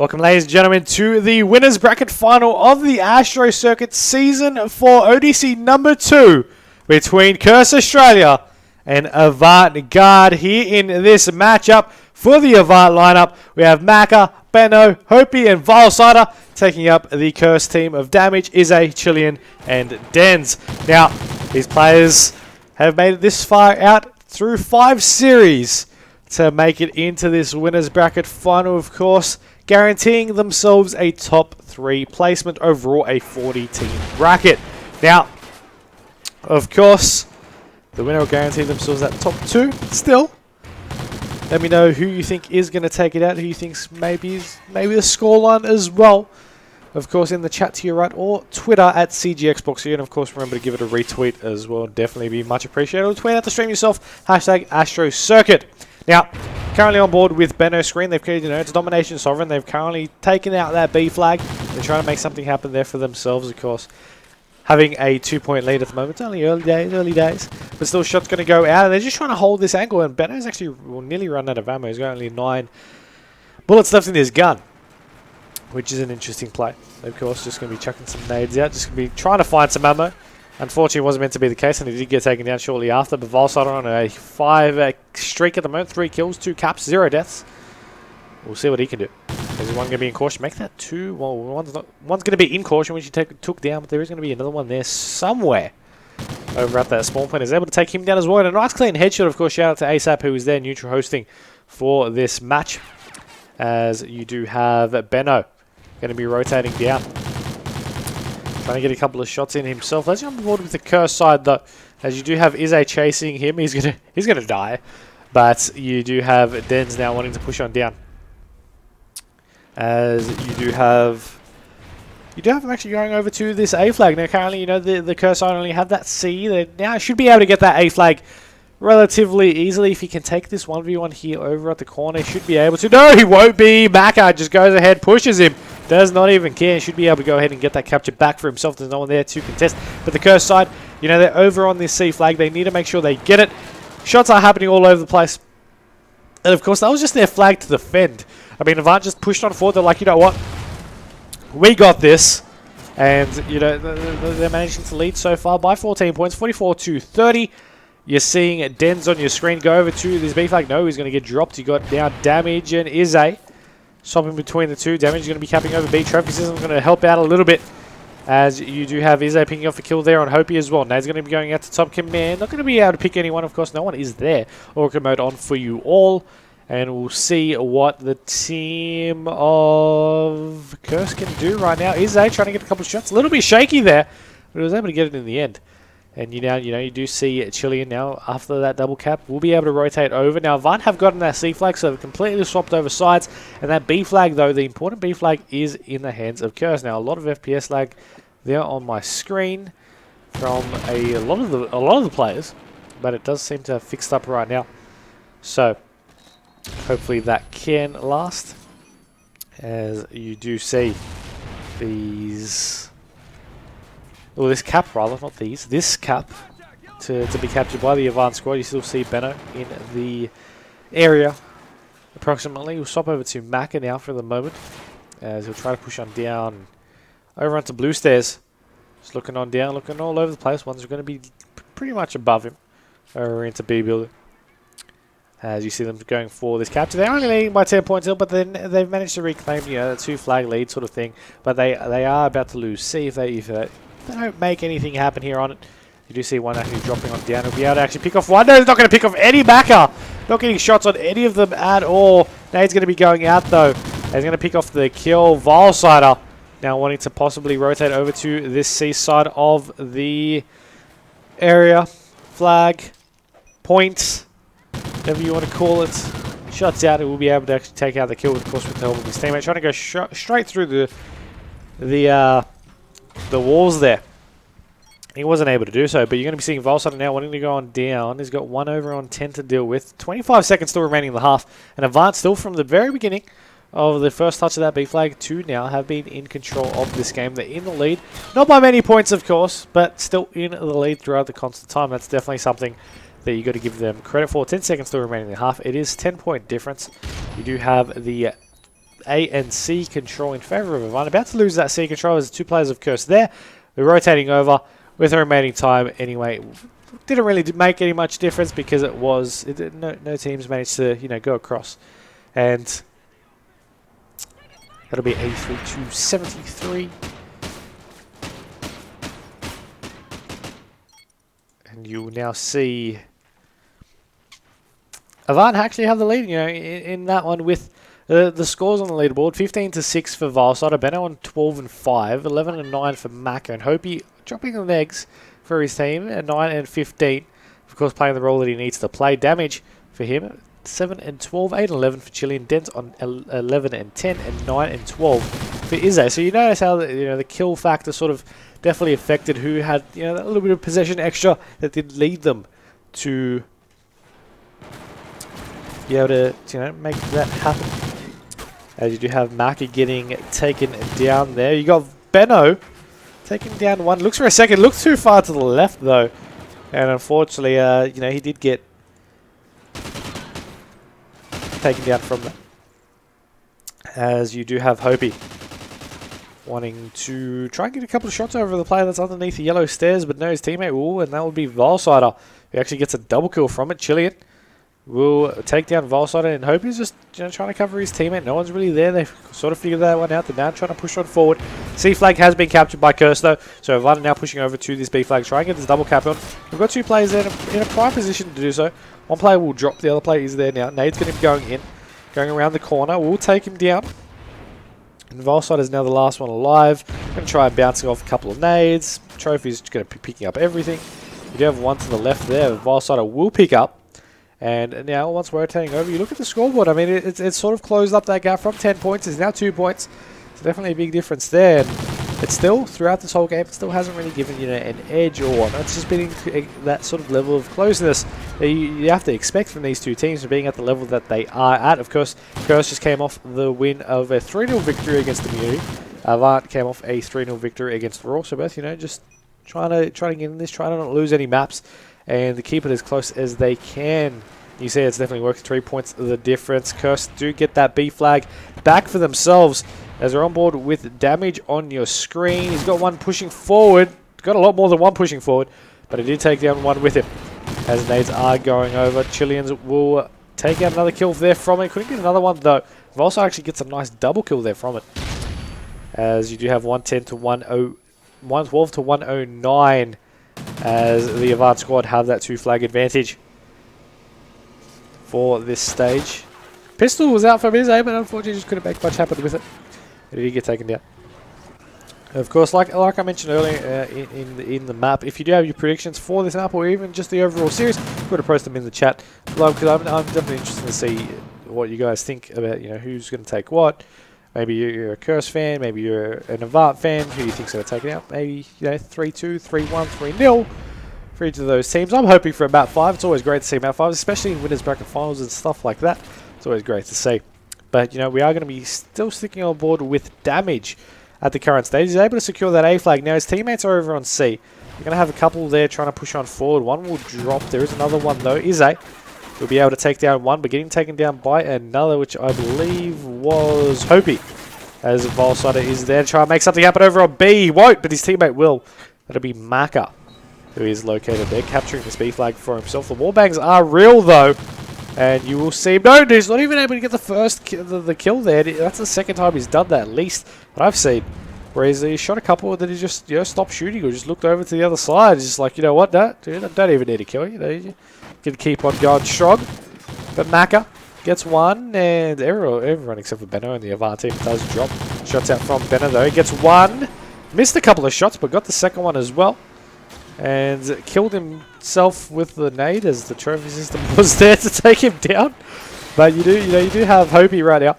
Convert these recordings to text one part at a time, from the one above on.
Welcome, ladies and gentlemen, to the winners bracket final of the ASTRO Circuit Season 4 ODC number 2 between Curse Australia and AVANT-GARDE. Here in this matchup for the Avant lineup, we have Myksta, Benno, Hopi, and Valsider taking up the Curse team of Damage, Izzy, Chilean, and Dens. Now, these players have made it this far out through 5 series to make it into this winners bracket final, of course, guaranteeing themselves a top 3 placement overall, a 40-team bracket. Now, of course, the winner will guarantee themselves that top 2 still. Let me know who you think is going to take it out, who you think's maybe the scoreline as well. Of course, in the chat to your right, or Twitter at CGXbox. And of course, remember to give it a retweet as well. Definitely be much appreciated. Or tweet out the stream yourself. Hashtag Astro Circuit. Now, currently on board with Benno's screen, they've created, it's Domination Sovereign. They've currently taken out that B flag. They're trying to make something happen there for themselves, of course. Having a 2-point lead at the moment. It's only early days. But still, shot's going to go out. And they're just trying to hold this angle. And Benno's actually nearly run out of ammo. He's got only 9 bullets left in his gun, which is an interesting play. Of course, just going to be chucking some nades out. Just going to be trying to find some ammo. Unfortunately, it wasn't meant to be the case, and he did get taken down shortly after. But Valsider on a 5 streak at the moment. 3 kills, 2 caps, 0 deaths. We'll see what he can do. Is one going to be in caution? Make that 2. Well, one's going to be in caution, which he took down, but there is going to be another one there somewhere over at that spawn point. Is able to take him down as well. And a nice clean headshot, of course. Shout out to ASAP, who is there neutral hosting for this match. As you do have Benno going to be rotating down. Trying to get a couple of shots in himself. Let's jump on board with the Curse side, though. As you do have Izzy chasing him. He's gonna die. But you do have Dens now wanting to push on down. As you do have him actually going over to this A flag. Now currently, the Curse side only have that C. They now should be able to get that A flag relatively easily. If he can take this 1v1 here over at the corner, he should be able to. No, he won't be. Myksta just goes ahead, pushes him. Does not even care. He should be able to go ahead and get that capture back for himself. There's no one there to contest. But the Curse side, they're over on this C flag. They need to make sure they get it. Shots are happening all over the place. And of course, that was just their flag to defend. I mean, Avant just pushed on forward. They're like, you know what? We got this. And, they're managing to lead so far by 14 points. 44-30. You're seeing Dens on your screen go over to this B flag. No, he's going to get dropped. You got now Damage and Izzy. Swapping between the two. Damage is going to be capping over B. Trophy System is going to help out a little bit. As you do have Izzy picking off a kill there on Hopi as well. Nade's going to be going out to top command. Not going to be able to pick anyone, of course. No one is there. Orca mode on for you all. And we'll see what the team of Curse can do right now. Izzy trying to get a couple of shots. A little bit shaky there. But he was able to get it in the end. And you do see Chilean now after that double cap. We'll be able to rotate over. Now, Avant have gotten that C flag, so they've completely swapped over sides. And that B flag, though, the important B flag is in the hands of Curse. Now, a lot of FPS lag there on my screen from a lot of the players, but it does seem to have fixed up right now. So, hopefully that can last. As you do see these. Well, this cap, rather, not these. This cap to be captured by the Avant squad. You still see Benno in the area, approximately. We'll swap over to Myksta now for the moment, as he'll try to push on down over onto blue stairs. Just looking on down, looking all over the place. One's going to be pretty much above him, over into B building. As you see them going for this capture. They're only leading by 10 points, but then they've managed to reclaim, the 2 flag lead sort of thing. But they are about to lose C if they don't make anything happen here on it. You do see one actually dropping on down. He'll be able to actually pick off one. No, he's not going to pick off any Myksta. Not getting shots on any of them at all. Nade's going to be going out, though. He's going to pick off the kill. Valsider now wanting to possibly rotate over to this C side of the area. Flag. Point. Whatever you want to call it. Shots out. It will be able to actually take out the kill, of course, with the help of his teammate. Trying to go straight through the walls there. He wasn't able to do so, but you're going to be seeing Valsider now wanting to go on down. He's got 1 over on 10 to deal with. 25 seconds still remaining in the half. And Avant still from the very beginning of the first touch of that B flag to now have been in control of this game. They're in the lead. Not by many points, of course, but still in the lead throughout the constant time. That's definitely something that you got to give them credit for. 10 seconds still remaining in the half. It is 10-point difference. You do have the A and C control in favour of AVANT. About to lose that C control as 2 players of Curse there. We're rotating over with the remaining time anyway. Didn't really make any much difference because no teams managed to go across, and that'll be 83 to 73. And you will now see AVANT actually have the lead, in that one with the scores on the leaderboard. 15 to 6 for Valsider, Benno on 12 and 5, 11 and 9 for Maka, and Hopi dropping the legs for his team at 9 and 15. Of course, playing the role that he needs to play. Damage for him, 7 and 12, 8 and 11 for Chilean. Dent on 11 and 10, and 9 and 12 for Izze. So you notice how the kill factor sort of definitely affected who had a little bit of possession extra that did lead them to be able to make that happen. As you do have Maka getting taken down there. You got Benno taking down one. Looks for a second. Looks too far to the left though, and unfortunately, he did get taken down from that. As you do have Hopi wanting to try and get a couple of shots over the player that's underneath the yellow stairs, but no, his teammate will, and that would be Valsider, who actually gets a double kill from it. Chilean will take down Valsider, and Hopi's just trying to cover his teammate. No one's really there. They've sort of figured that one out. They're now trying to push on forward. C flag has been captured by Curse though, so AVANT now pushing over to this B flag, trying to get this double cap on. We've got 2 players there in a prime position to do so. One player will drop, the other player is there now. Nade's going to be going in, going around the corner. We'll take him down. And Valsider is now the last one alive. Going to try and bouncing off a couple of nades. Trophy's going to be picking up everything. You do have one to the left there. Valsider will pick up. And now, once rotating over, you look at the scoreboard. I mean, it's sort of closed up that gap from 10 points. It's now 2 points. It's definitely a big difference there. And it's still, throughout this whole game, it still hasn't really given an edge or whatnot. It's just been that sort of level of closeness that you have to expect from these 2 teams for being at the level that they are at. Of course, Curse just came off the win of a 3-0 victory against Immunity. AVANT came off a 3-0 victory against Raw. So both, just trying to get in this, trying to not lose any maps, and to keep it as close as they can. You see it's definitely working. 3 points the difference. Curse do get that B flag back for themselves as they're on board with damage on your screen. He's got one pushing forward. Got a lot more than one pushing forward, but he did take down one with him. As nades are going over, Chileans will take out another kill there from it. Couldn't get another one though. Valsider actually gets a nice double kill there from it. As you do have 110 to 112 to 109 as the AVANT squad have that 2 flag advantage for this stage. Pistol was out from his aim, but unfortunately just couldn't make much happen with it. It did get taken down. Of course, like I mentioned earlier in the map, if you do have your predictions for this map or even just the overall series, go to post them in the chat below, because I'm definitely interested to see what you guys think about who's going to take what. Maybe you're a Curse fan, maybe you're an AVANT fan. Who do you think's going to take it out? Maybe 3-2, 3-1, 3-0 for each of those teams. I'm hoping for about 5. It's always great to see about 5, especially in winners bracket finals and stuff like that. It's always great to see. But we are going to be still sticking on board with damage at the current stage. He's able to secure that A flag. Now his teammates are over on C. You're going to have a couple there trying to push on forward. One will drop. There is another one though. Izze will be able to take down one, but getting taken down by another, which I believe was Hopi. As Valsider is there to try and make something happen over on B. He won't, but his teammate will. That'll be Maka, who is located there, capturing this B flag for himself. The wallbangs are real though. And you will see, no, he's not even able to get the first the kill there. That's the second time he's done that, at least that I've seen. Where he shot a couple, and then he just stopped shooting or just looked over to the other side. He's just like, you know what, no, dude, I don't even need to kill you. You can keep on going strong. But Maka gets one, and everyone except for Benno and the AVANT team does drop shots out from Benno though. He gets one, missed a couple of shots, but got the second one as well. And killed himself with the nade as the trophy system was there to take him down. But you do have Hopi right now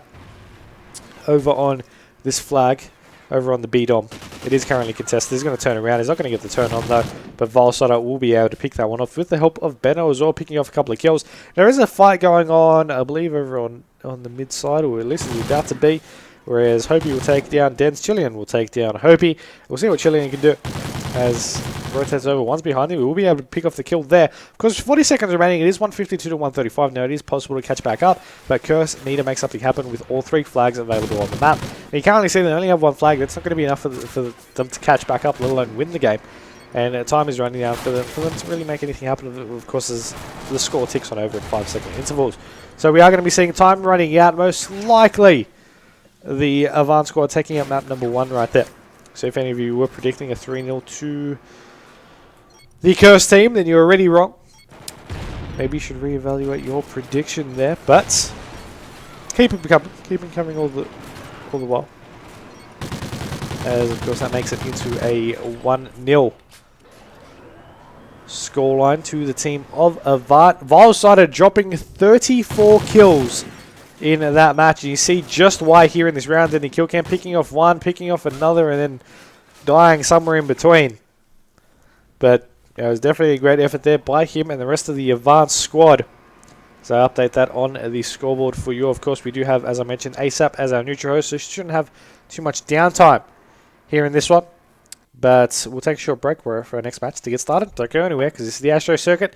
over on this flag, over on the B dom. It is currently contested. He's going to turn around. He's not going to get the turn on though. But Valsider will be able to pick that one off with the help of Benno as well, picking off a couple of kills. There is a fight going on, I believe, over on the mid side, or at least it's about to be. Whereas Hopi will take down Dens. Chilean will take down Hopi. We'll see what Chilean can do as rotates over. One's behind him. We will be able to pick off the kill there. Of course, 40 seconds remaining. It is 152 to 135 now. It is possible to catch back up, but Curse need to make something happen with all 3 flags available on the map. And you currently see they only have 1 flag. That's not going to be enough for them to catch back up, let alone win the game. And time is running out for them to really make anything happen. Of course, as the score ticks on over at 5-second intervals. So we are going to be seeing time running out. Most likely, the Avant squad taking up map number 1 right there. So if any of you were predicting a 3-0 to the Curse team, then you're already wrong. Maybe you should reevaluate your prediction there. But keep it coming all the while. As of course that makes it into a 1-0. Scoreline to the team of Avant. Vilesider dropping 34 kills in that match. And you see just why here in this round in the kill cam. Picking off one, picking off another, and then dying somewhere in between. But it was definitely a great effort there by him and the rest of the Avant squad. So I'll update that on the scoreboard for you. Of course, we do have, as I mentioned, ASAP as our neutral host. So shouldn't have too much downtime here in this one. But we'll take a short break for our next match to get started. Don't go anywhere because this is the Astro Circuit.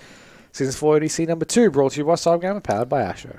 Season 4 ODC number 2, brought to you by CyberGamer, powered by Astro.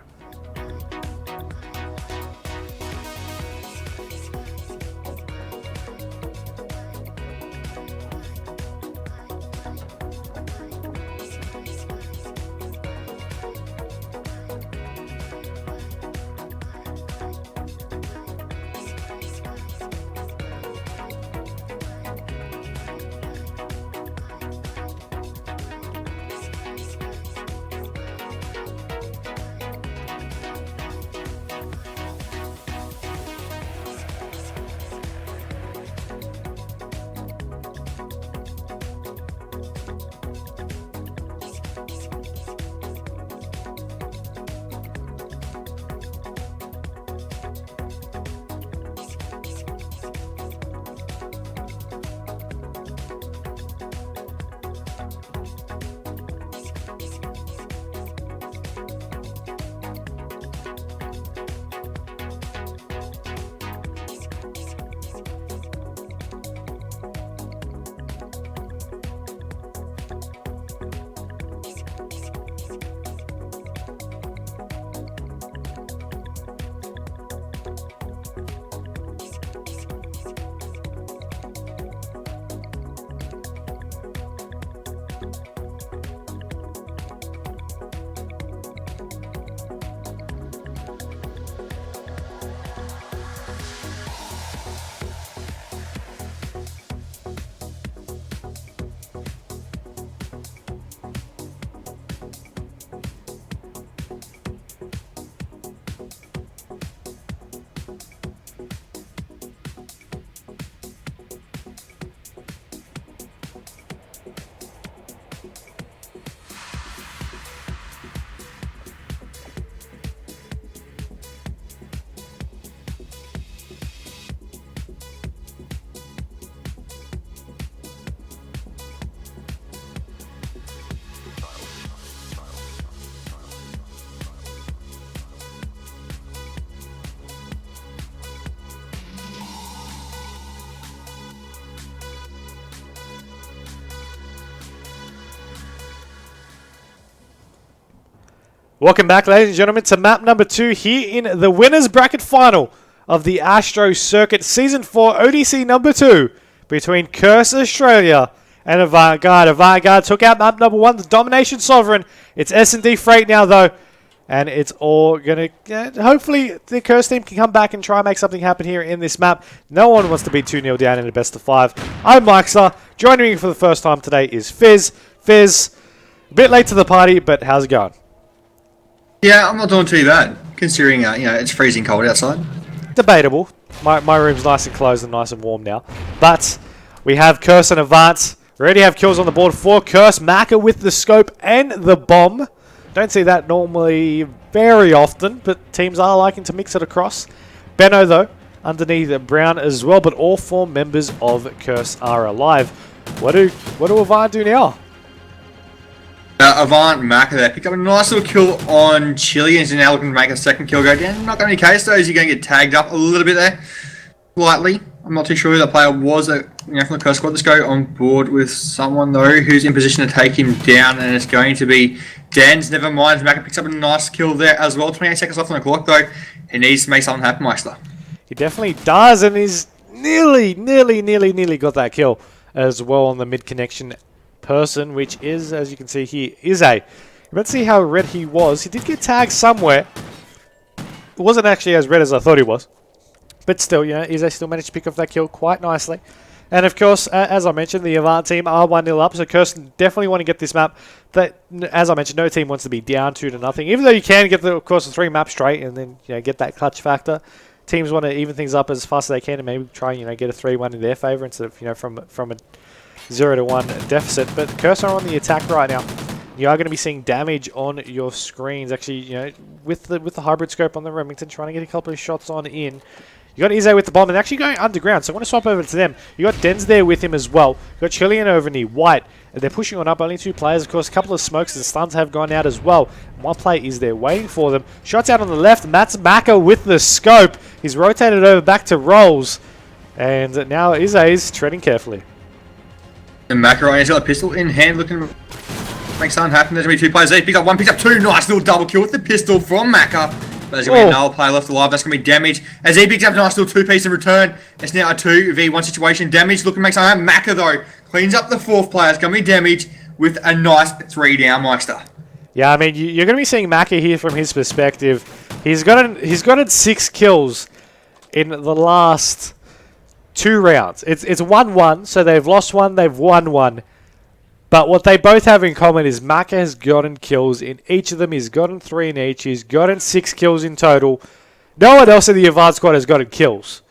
Welcome back, ladies and gentlemen, to map number 2 here in the winners bracket final of the Astro Circuit Season 4 ODC number 2 between Curse Australia and AVANT-GARDE. AVANT-GARDE took out map number 1, the Domination Sovereign. It's S&D Freight now, though, and it's all going to... hopefully, the Curse team can come back and try and make something happen here in this map. No one wants to be 2-0 down in a best of 5. I'm Myksta. Joining me for the first time today is Fizz. Fizz, a bit late to the party, but how's it going? Yeah, I'm not doing too bad, considering it's freezing cold outside. Debatable. My room's nice and closed and nice and warm now. But we have Curse and Avant. We already have kills on the board for Curse. Maka with the scope and the bomb. Don't see that normally very often, but teams are liking to mix it across. Benno, though, underneath Brown as well, but all 4 members of Curse are alive. What do Avant do now? Avant Maka there pick up a nice little kill on Chili, and is now looking to make a second kill go down. Not going to be the case though, as you're going to get tagged up a little bit there, lightly. I'm not too sure who the player was that, from the Curse Squad. Let's go on board with someone, though, who's in position to take him down, and it's going to be Dan's. Never mind. Maka picks up a nice kill there as well. 28 seconds left on the clock, though. He needs to make something happen, Myksta. He definitely does, and he's nearly got that kill as well on the mid-connection person, which is, as you can see here, is a... Let's see how red he was. He did get tagged somewhere. It wasn't actually as red as I thought he was. But still, Ize still managed to pick off that kill quite nicely. And of course, as I mentioned, the Avant team are 1-0 up, so Kirsten definitely want to get this map. But as I mentioned, no team wants to be down 2-0. Even though you can get, of course, the 3 maps straight and then get that clutch factor. Teams want to even things up as fast as they can and maybe try and get a 3-1 in their favour instead of from a 0-1 deficit. But Cursor are on the attack right now. You are going to be seeing damage on your screens. Actually, with the hybrid scope on the Remington, trying to get a couple of shots on in. You got Ize with the bomb and actually going underground, so I want to swap over to them. You got Denz there with him as well. You got Chilean over near White, and they're pushing on up. Only 2 players, of course. A couple of smokes and stuns have gone out as well. One player is there waiting for them. Shots out on the left. That's Maka with the scope. He's rotated over back to Rolls, and now Ize is treading carefully. And Maka right, he's got a pistol in hand, looking to make something happen. There's going to be 2 players there. Pick up 1, pick up 2. Nice little double kill with the pistol from Maka. But there's going to be another player left alive. That's going to be damage. As he picks up a nice little 2-piece in return. It's now a 2v1 situation. Damage looking to make something happen. Maka, though, cleans up the 4th player. It's going to be damage with a nice 3 down, Myksta. Yeah, I mean, you're going to be seeing Maka here from his perspective. He's gotten 6 kills in the last 2 rounds. It's 1-1, so they've lost 1, they've won 1. But what they both have in common is Maka has gotten kills in each of them. He's gotten 3 in each. He's gotten 6 kills in total. No one else in the Avant squad has gotten kills.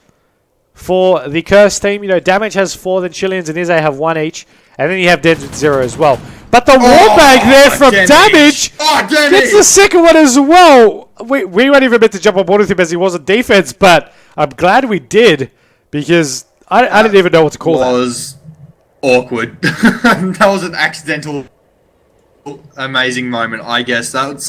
For the Curse team, Damage has 4, then Chileans and Ize have 1 each. And then you have Denz with 0 as well. But the wallbang there from Damage gets the second one as well. We weren't even meant to jump on board with him as he was on defense, but I'm glad we did because I didn't even know what to call that. Awkward. That was an accidental amazing moment, I guess. That's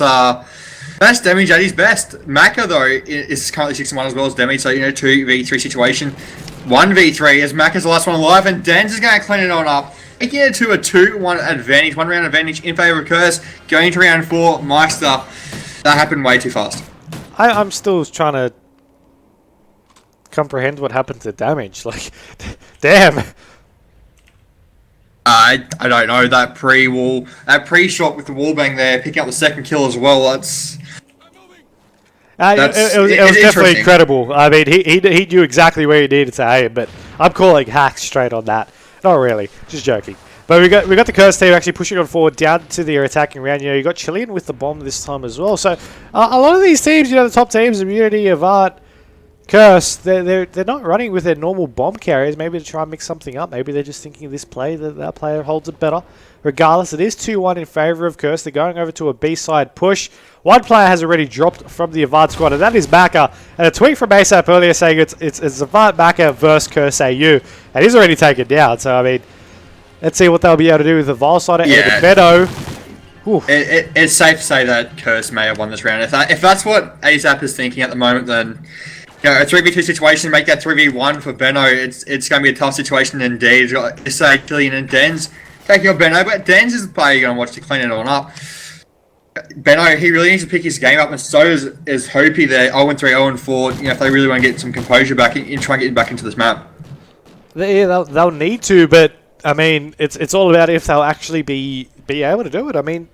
Damage at his best. Maka, though, is currently 6-1 as well as Damage, so 2v3 situation. 1v3 as Maka's the last one alive, and Dan's is going to clean it on up. Making it to a 2-1 advantage, 1 round advantage in favour of Curse. Going to round 4, Myksta. That happened way too fast. I'm still trying to comprehend what happened to Damage. Like, damn. I don't know, that pre-shot with the wallbang there, picking up the second kill as well, it was definitely incredible. I mean, he knew exactly where he needed to aim, but I'm calling hacks straight on that. Not really, just joking. But we got the Curse team actually pushing on forward down to their attacking round. You got Chilean with the bomb this time as well. So a lot of these teams, the top teams, Immunity, Avant, Curse, they're not running with their normal bomb carriers. Maybe to try and mix something up. Maybe they're just thinking this play that player holds it better. Regardless, it is 2-1 in favour of Curse. They're going over to a B-side push. One player has already dropped from the Avant squad, and that is Maka. And a tweet from ASAP earlier saying it's Avant Maka versus Curse AU, and he's already taken down. So I mean, let's see what they'll be able to do with the Vile side and Beto. It's safe to say that Curse may have won this round. If that's what ASAP is thinking at the moment, then a 3v2 situation, make that 3v1 for Benno. It's going to be a tough situation indeed. He's got Chilean and Denz taking on Benno, but Denz is the player you're going to watch to clean it on up. Benno, he really needs to pick his game up, and so is Hopey there, 0-3, 0-4. If they really want to get some composure back in, try and get back into this map. Yeah, they'll need to, but I mean, it's all about if they'll actually be able to do it. I mean,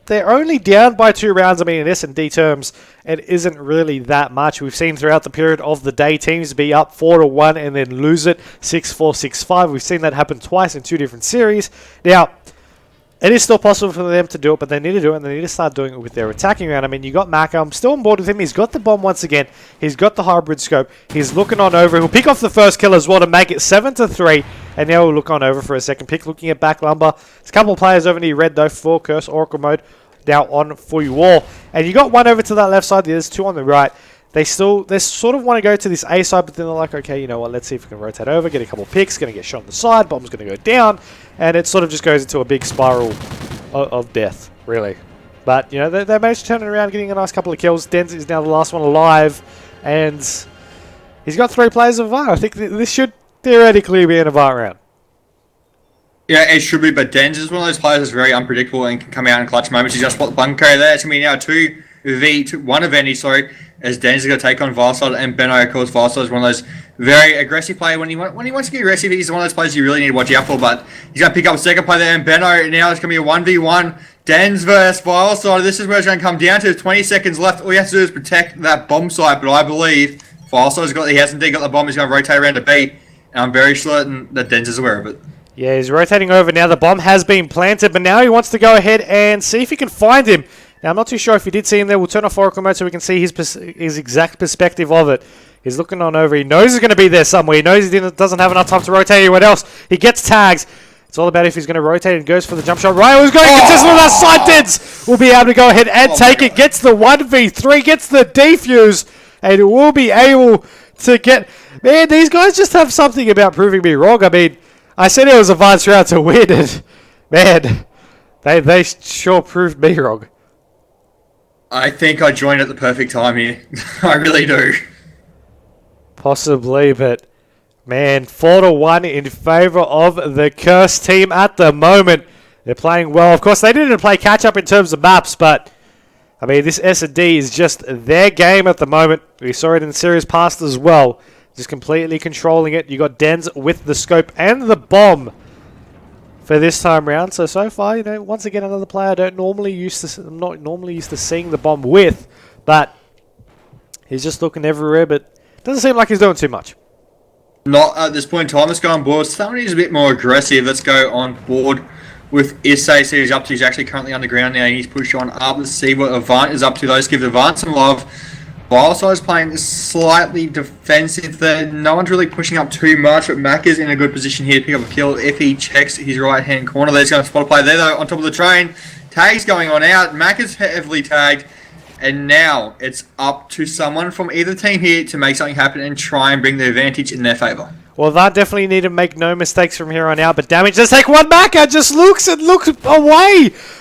they're only down by 2 rounds. I mean, in S&D terms, it isn't really that much. We've seen throughout the period of the day teams be up 4-1 and then lose it 6-4, 6-5. We've seen that happen twice in 2 different series. Now, it is still possible for them to do it, but they need to do it, and they need to start doing it with their attacking round. I mean, you got Maka. I'm still on board with him. He's got the bomb once again. He's got the hybrid scope. He's looking on over. He'll pick off the first kill as well to make it 7-3, and now we'll look on over for a second pick. Looking at back lumber. There's a couple of players over near red, though, for Curse Oracle mode. Now on full wall. And you got one over to that left side. There's 2 on the right. They sort of want to go to this A side, but then they're like, okay, you know what, let's see if we can rotate over, get a couple of picks, going to get shot on the side, bomb's going to go down, and it sort of just goes into a big spiral of death, really. But, they managed to turn it around, getting a nice couple of kills. Denz is now the last one alive, and he's got 3 players of VAR. I think this should theoretically be an Avant round. Yeah, it should be, but Denz is one of those players that's very unpredictable and can come out in clutch moments. He just spot the bunker there. It's going to be now 2v1 event, sorry, as Denz is going to take on Varsod and Benno. Of course, Varsod is one of those very aggressive players. When he wants to get aggressive, he's one of those players you really need to watch out for, but he's going to pick up a second play there, and Benno now it's going to be a 1v1. Denz versus Varsod. This is where it's going to come down to. 20 seconds left. All you have to do is protect that bomb site, but I believe Varsod's got the bomb. He's going to rotate around to B, and I'm very certain that Denz is aware of it. Yeah, he's rotating over now. The bomb has been planted, but now he wants to go ahead and see if he can find him. Now, I'm not too sure if he did see him there. We'll turn off Oracle mode so we can see his exact perspective of it. He's looking on over. He knows he's going to be there somewhere. He knows he doesn't have enough time to rotate anyone else. He gets tags. It's all about if he's going to rotate and goes for the jump shot. Ryan was going to contest with that side. Denz will be able to go ahead and take it. Gets the 1v3, gets the defuse, and will be able to get... Man, these guys just have something about proving me wrong. I mean, I said it was a advanced round to win, and man, they sure proved me wrong. I think I joined at the perfect time here. I really do. Possibly, but man, 4-1 in favor of the Curse team at the moment. They're playing well. Of course, they didn't play catch-up in terms of maps, but I mean, this S&D is just their game at the moment. We saw it in the series past as well. Just completely controlling it. You got Denz with the scope and the bomb for this time round. So far, you know, once again, another player I'm not normally used to seeing the bomb with, but he's just looking everywhere, but doesn't seem like he's doing too much. Not at this point in time. Let's go on board. Somebody's a bit more aggressive. Let's go on board with Issei. See what he's up to. He's actually currently underground now. He's pushed on up. Let's see what Avant is up to. Let's give Avant some love. Whilst I was playing slightly defensive there, no one's really pushing up too much, but Mac is in a good position here to pick up a kill if he checks his right-hand corner. There's going to spot a play there, though, on top of the train. Tags going on out. Mac is heavily tagged, and now it's up to someone from either team here to make something happen and try and bring the advantage in their favour. Well, that definitely need to make no mistakes from here on out, but Damage does take one back and just looks away.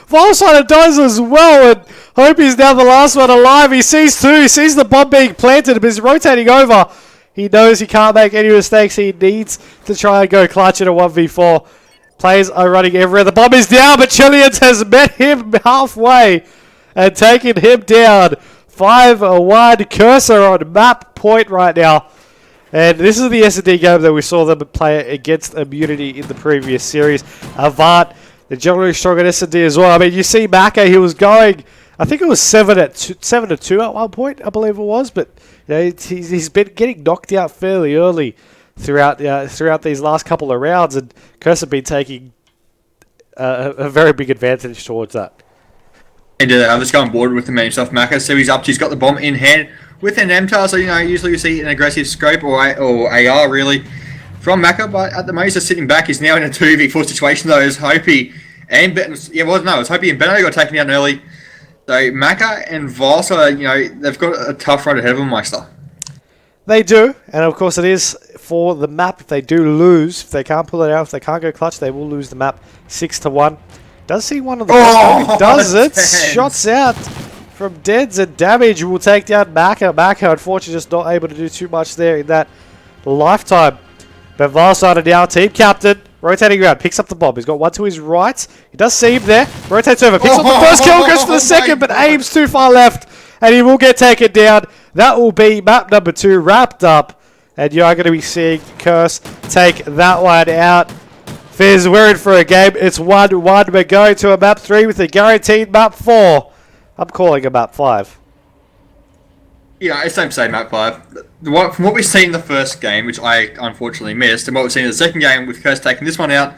Volsider does as well, and Hope is now the last one alive. He sees two. He sees the bomb being planted, but he's rotating over. He knows he can't make any mistakes. He needs to try and go clutch in a 1v4. Players are running everywhere. The bomb is down, but Chileans has met him halfway and taken him down. 5-1 Cursor on map point right now. And this is the S&D game that we saw them play against Immunity in the previous series. Avant, they're generally strong at S&D as well. I mean, you see Maka, he was going, I think it was 7-2 at one point, I believe it was. But you know, he's been getting knocked out fairly early throughout these last couple of rounds. And Curse have been taking a very big advantage towards that. And let's go on board with the man himself, Maka. So he's up to, he's got the bomb in hand with an MTAR, so you know, usually you see an aggressive scope or AR really from Maka, but at the moment he's just sitting back. He's now in a 2v4 situation though, as Hopey and it's Hopey and Benno got taken down early. So Maka and Volsa, you know, they've got a tough road ahead of them, Myksta. They do, and of course it is for the map. If they do lose, if they can't pull it out, if they can't go clutch, they will lose the map 6-1. Does see one of the does it? Shots out from Denz, and Damage will take down Maka. Maka, unfortunately, just not able to do too much there in that lifetime. But Varsider now, team captain, rotating around, picks up the bomb. He's got one to his right. He does see him there. Rotates over, picks up the first kill, goes for the second, but aims too far left, and he will get taken down. That will be map number 2 wrapped up, and you are going to be seeing Curse take that one out. Fizz, we're in for a game. It's 1-1. We're going to a map 3 with a guaranteed map 4. I'm calling a map 5. Yeah, it's safe to say map 5. From what we've seen in the first game, which I unfortunately missed, and what we've seen in the second game with Curse taking this one out,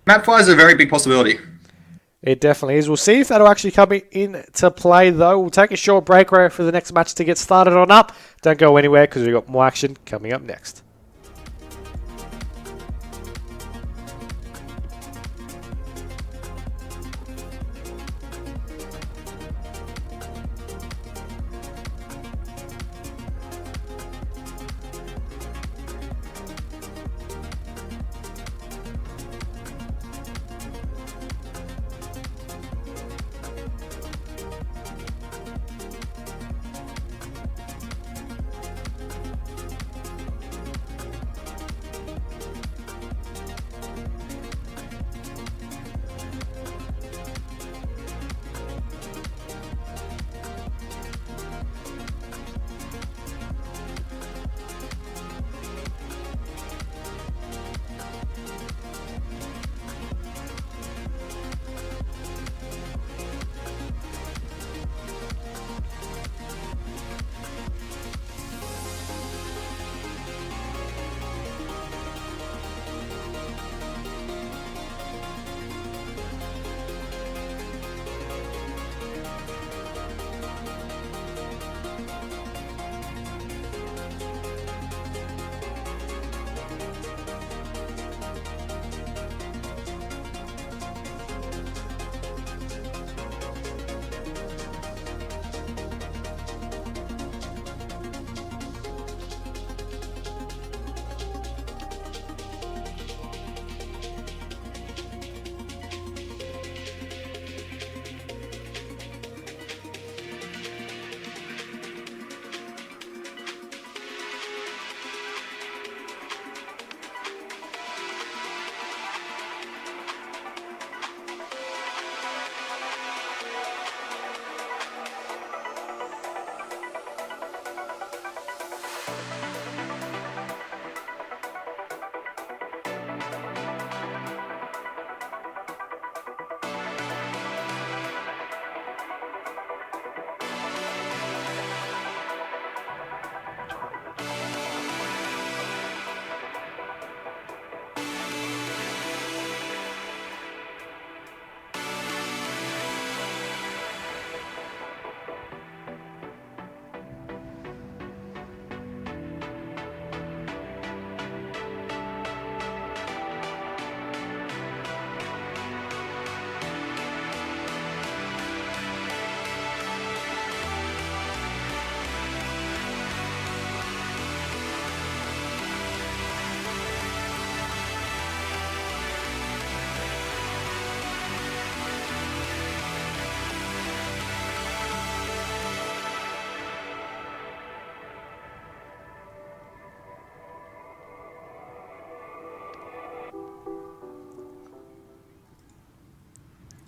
map 5 is a very big possibility. It definitely is. We'll see if that'll actually come into play, though. We'll take a short break right for the next match to get started on up. Don't go anywhere because we've got more action coming up next.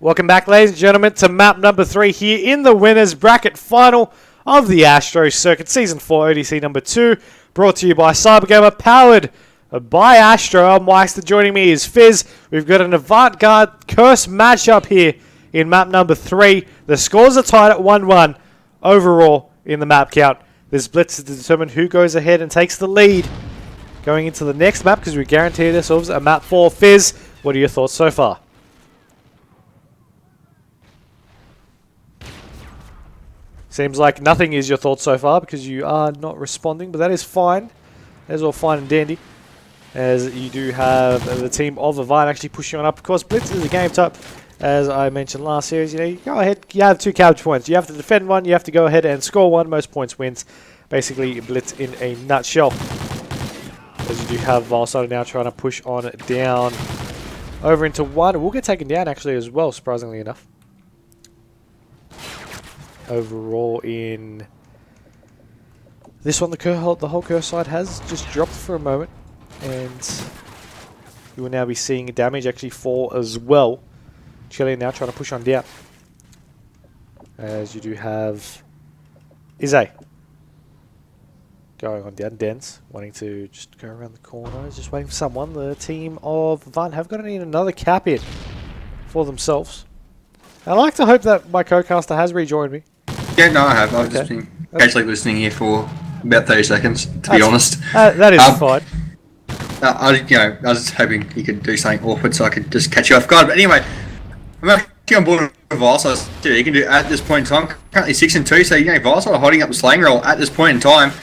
Welcome back, ladies and gentlemen, to map number 3 here in the winners bracket final of the ASTRO Circuit Season 4 ODC number 2, brought to you by CyberGamer, powered by ASTRO. I'm Myksta. Joining me is Fizz. We've got an AVANT-GARDE curse matchup here in map number 3. The scores are tied at 1-1 overall in the map count. There's blitz to determine who goes ahead and takes the lead going into the next map, because we guaranteed ourselves a map 4. Fizz, what are your thoughts so far? Seems like nothing is your thoughts so far because you are not responding, but that is fine. That is all fine and dandy, as you do have the team of AVANT actually pushing on up. Of course, Blitz is a game type, as I mentioned last series. You know, you go ahead, you have 2 capture points. You have to defend one, you have to go ahead and score one. Most points wins. Basically, Blitz in a nutshell. As you do have Valsada now trying to push on down over into one. We'll get taken down actually as well, surprisingly enough. Overall in this one, the whole curse side has just dropped for a moment, and you will now be seeing damage actually fall as well. Chile now trying to push on down, as you do have Izay going on down. Dens wanting to just go around the corners, just waiting for someone. The team of AVANT have got another cap in for themselves. I like to hope that my co-caster has rejoined me. Yeah, no, I have. I've just been casually listening here for about 30 seconds, to be honest. That is fine. I was just hoping you could do something awkward so I could just catch you off guard. But anyway, I'm actually on board with Valsada. You can do at this point in time. Currently 6-2, so Valsada holding up the slaying role at this point in time.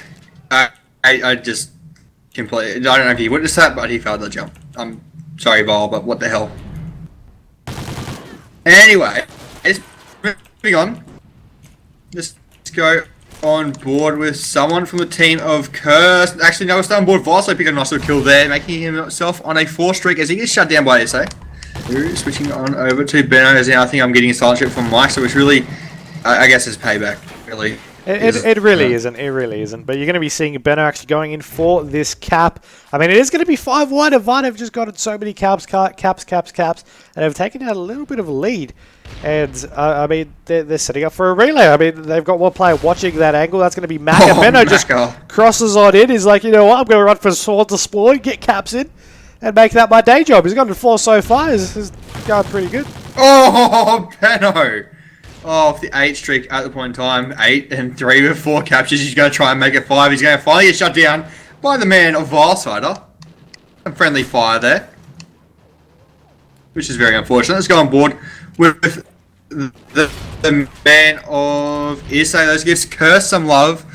I just completely. I don't know if you witnessed that, but he failed the jump. I'm sorry, Val, but what the hell? Anyway, moving on. Let's go on board with someone from the team of Curse. Actually, no, we're still on board. Valsada picking a nice little kill there, making himself on a 4 streak as he gets shut down by SA. Switching on over to Benno, as now I think I'm getting a silent ship from Myksta, which really, I guess, is payback, really. It really isn't. It really isn't. But you're going to be seeing Benno actually going in for this cap. I mean, it is going to be 5-1. AVANT have just gotten so many caps, and have taken out a little bit of a lead. And, I mean, they're setting up for a relay. I mean, they've got one player watching that angle. That's going to be Mac. And Benno just crosses on in. He's like, you know what? I'm going to run for sword to spawn, get caps in, and make that my day job. He's gotten 4 so far. He's going pretty good. Oh, Benno! Oh, off the 8 streak at the point in time. 8 and 3 with 4 captures. He's going to try and make it 5. He's going to finally get shut down by the man of Valsada. Some friendly fire there, which is very unfortunate. Let's go on board with the man of Issa. Those gives Curse some love.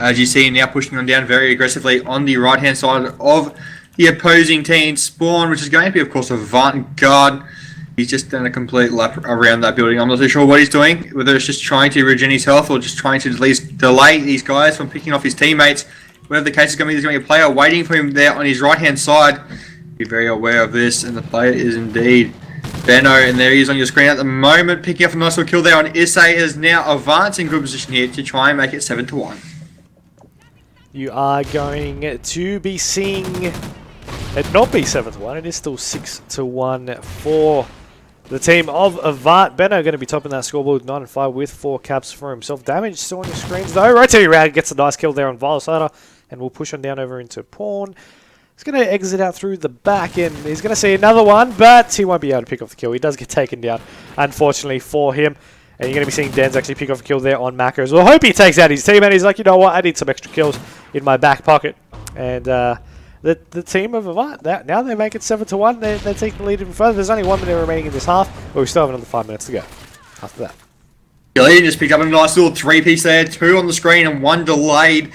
As you see him now pushing on down very aggressively on the right-hand side of the opposing team spawn, which is going to be, of course, AVANT-GARDE. He's just done a complete lap around that building. I'm not too sure what he's doing, whether it's just trying to regen his health or just trying to at least delay these guys from picking off his teammates. Whatever the case is going to be, there's going to be a player waiting for him there on his right-hand side. Be very aware of this, and the player is indeed Benno, and there he is on your screen at the moment, picking up a nice little kill there on Issa. Is now AVANT in good position here to try and make it 7-1. You are going to be seeing it not be 7-1. It is still 6-1 for the team of AVANT. Benno going to be topping that scoreboard 9-5 with 4 caps for himself. Damage still on your screens though. Rotating around, gets a nice kill there on Valsada, and we'll push on down over into Pawn. He's going to exit out through the back, and he's going to see another one, but he won't be able to pick off the kill. He does get taken down, unfortunately for him. And you're going to be seeing Dens actually pick off a kill there on Mako as well. Hope he takes out his team, and he's like, you know what, I need some extra kills in my back pocket. And the team of AVANT, now they make it 7-1. They take the lead even further. There's only 1 minute remaining in this half, but we still have another 5 minutes to go after that. He just picked up a nice little 3-piece there, 2 on the screen and 1 delayed.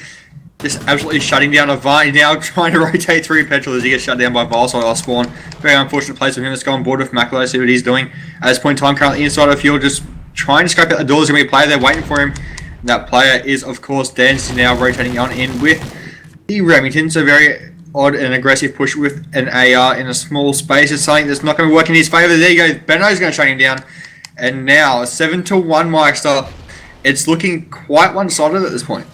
Just absolutely shutting down AVANT. Now trying to rotate through Petrol as he gets shut down by Valsada off spawn. Very unfortunate place for him. Let's go on board with Mako, see what he's doing. At this point in time, currently inside of the field, just trying to scope out the door. There's going to be a player there waiting for him. And that player is, of course, Dens, now rotating on in with the Remington. So very odd and aggressive push with an AR in a small space is something that's not going to work in his favour. There you go. Benno's going to shut him down. And now, 7-1 Myksta. It's looking quite one-sided at this point.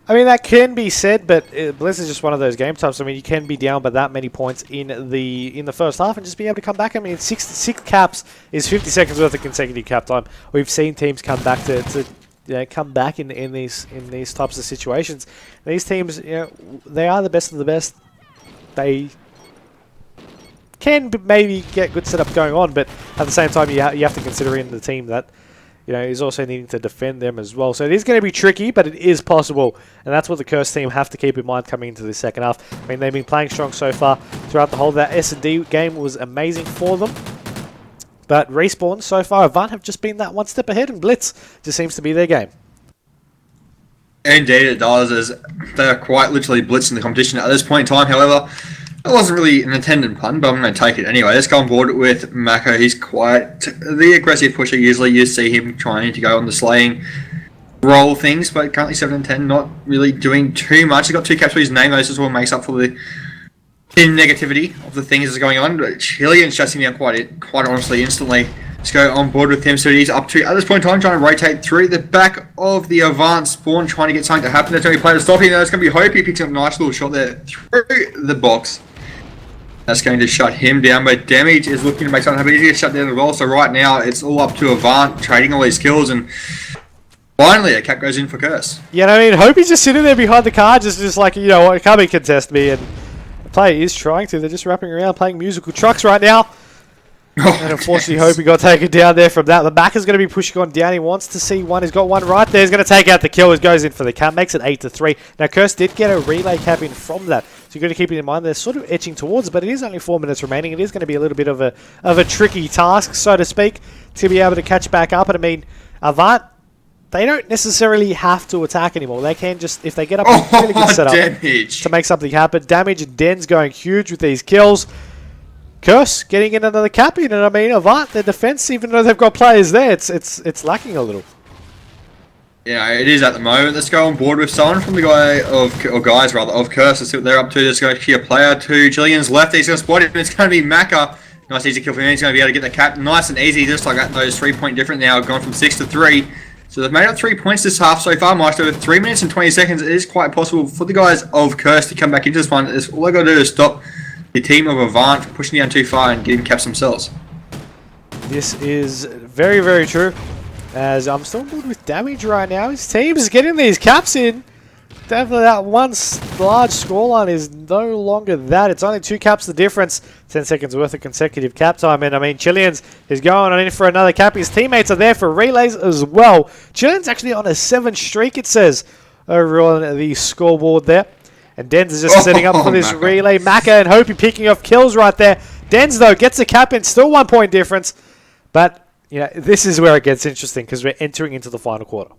I mean, that can be said, but Blitz is just one of those game types. I mean, you can be down by that many points in the first half and just be able to come back. I mean, six caps is 50 seconds worth of consecutive cap time. We've seen teams come back to come back in these types of situations. These teams, they are the best of the best. They can maybe get good setup going on, but at the same time, you have to consider in the team that is also needing to defend them as well. So it is going to be tricky, but it is possible. And that's what the Curse team have to keep in mind coming into the second half. I mean, they've been playing strong so far throughout the whole. That S&D game was amazing for them. But Respawn, so far, Avant have just been that one step ahead, and Blitz just seems to be their game. Indeed it does, as they're quite literally blitzing the competition at this point in time. However, it wasn't really an intended pun, but I'm going to take it anyway. Let's go on board with Mako. He's quite the aggressive pusher. Usually you see him trying to go on the slaying role things, but currently 7 and 10, not really doing too much. He's got 2 caps for his name. Those as well makes up for the negativity of the things that's going on. But Chilean's shutting down quite honestly instantly. Let's go on board with him. So he's up to, at this point in time, trying to rotate through the back of the Avant spawn, trying to get something to happen. There's going to be a player to stop him. That's going to be Hope. He picks up a nice little shot there through the box. That's going to shut him down, but Damage is looking to make something happen. He's going to shut down as well. So right now, it's all up to Avant, trading all his kills, and finally, a cap goes in for Curse. Yeah, I mean, Hope is just sitting there behind the car, just like, what, come and contest me, and the player is trying to. They're just wrapping around, playing musical trucks right now. And unfortunately, Hope he got taken down there from that. The back is going to be pushing on down. He wants to see one. He's got one right there. He's going to take out the kill. He goes in for the cap. Makes it 8-3. Now, Curse did get a relay cap in from that. So you've got to keep it in mind. They're sort of etching towards it, but it is only 4 minutes remaining. It is going to be a little bit of a tricky task, so to speak, to be able to catch back up. And I mean, Avant, they don't necessarily have to attack anymore. They can just, if they get up a really good setup to make something happen. Damage and Den's going huge with these kills. Curse getting in another cap in, and I mean, Avant, their defense, even though they've got players there, it's lacking a little. Yeah, it is at the moment. Let's go on board with someone from the guys of Curse. Let's see what they're up to. Let's go to a player to Jillian's left. He's going to spot him. It's going to be Maka. Nice easy kill for him. He's going to be able to get the cap nice and easy, just like that. Those 3-point difference now have gone from 6-3. So they've made up 3 points this half so far, Myksta. With 3 minutes and 20 seconds, it is quite possible for the guys of Curse to come back into this one. All they've got to do is stop the team of Avant from pushing down too far and getting caps themselves. This is very, very true. As I'm still good with Damage right now. His team is getting these caps in. Definitely that one large scoreline is no longer that. It's only 2 caps the difference. 10 seconds worth of consecutive cap time. And I mean, Chileans is going on in for another cap. His teammates are there for relays as well. Chileans actually on a 7 streak, it says, over on the scoreboard there. And Denz is just setting up for this relay. Maka and Hopi picking off kills right there. Denz, though, gets a cap in. Still 1 point difference. But, this is where it gets interesting because we're entering into the final quarter.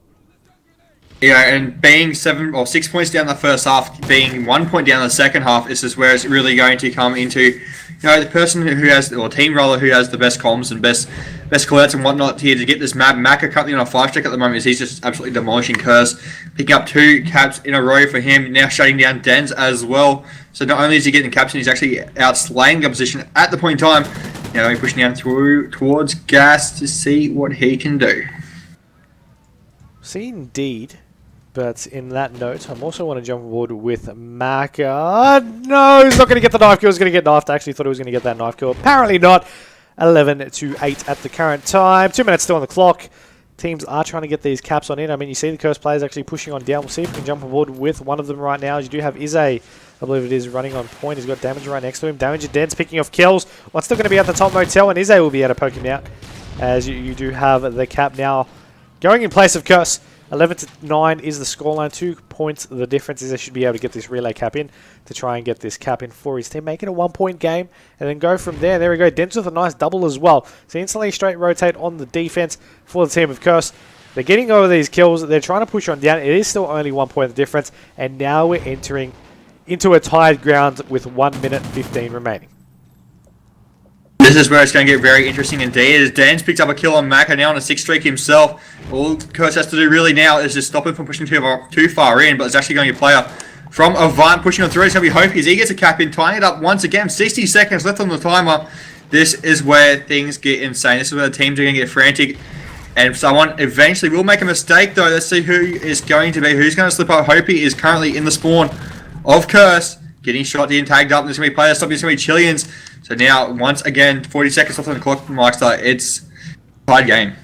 Yeah, and being 6 points down the first half, being 1 point down the second half, this is where it's really going to come into, the person who has, or team rather, who has the best comms and best callouts and whatnot here to get this map. Maka currently on a 5-streak at the moment, as he's just absolutely demolishing Curse, picking up 2 caps in a row for him, now shutting down Denz as well. So not only is he getting caps, he's actually outslaying the opposition at the point in time. Now he's pushing down through towards Gas to see what he can do. See, indeed. But in that note, I also want to jump aboard with Maka. No, he's not going to get the knife kill. He's going to get knifed. I actually thought he was going to get that knife kill. Apparently not. 11-8 at the current time. 2 minutes still on the clock. Teams are trying to get these caps on in. I mean, you see the Curse players actually pushing on down. We'll see if we can jump aboard with one of them right now. As you do have Ize, I believe it is, running on point. He's got Damage right next to him. Damage and Den's picking off kills. One's still going to be at the top motel, and Ize will be able to poke him out. As you do have the cap now going in place of Curse. 11-9 is the scoreline. 2 points. The difference is they should be able to get this relay cap in to try and get this cap in for his team. Make it a 1-point game and then go from there. There we go. Dents with a nice double as well. So instantly straight rotate on the defense for the team of Curse. They're getting over these kills. They're trying to push on down. It is still only 1 point difference. And now we're entering into a tied ground with 1 minute 15 remaining. This is where it's going to get very interesting indeed. As Dan's picked up a kill on Maka now on a 6-streak himself. All Curse has to do really now is just stop him from pushing too far in, but it's actually going to be a player from Avant pushing on through. It's going to be Hope as he gets a cap in, tying it up once again. 60 seconds left on the timer. This is where things get insane. This is where the teams are going to get frantic. And someone eventually will make a mistake, though. Let's see who is going to be. Who's going to slip up? Hopey is currently in the spawn of Curse. Getting shot in, tagged up. There's going to be players stopping. There's going to be Chileans. So now, once again, 40 seconds left on the clock from Myksta. It's a tied game.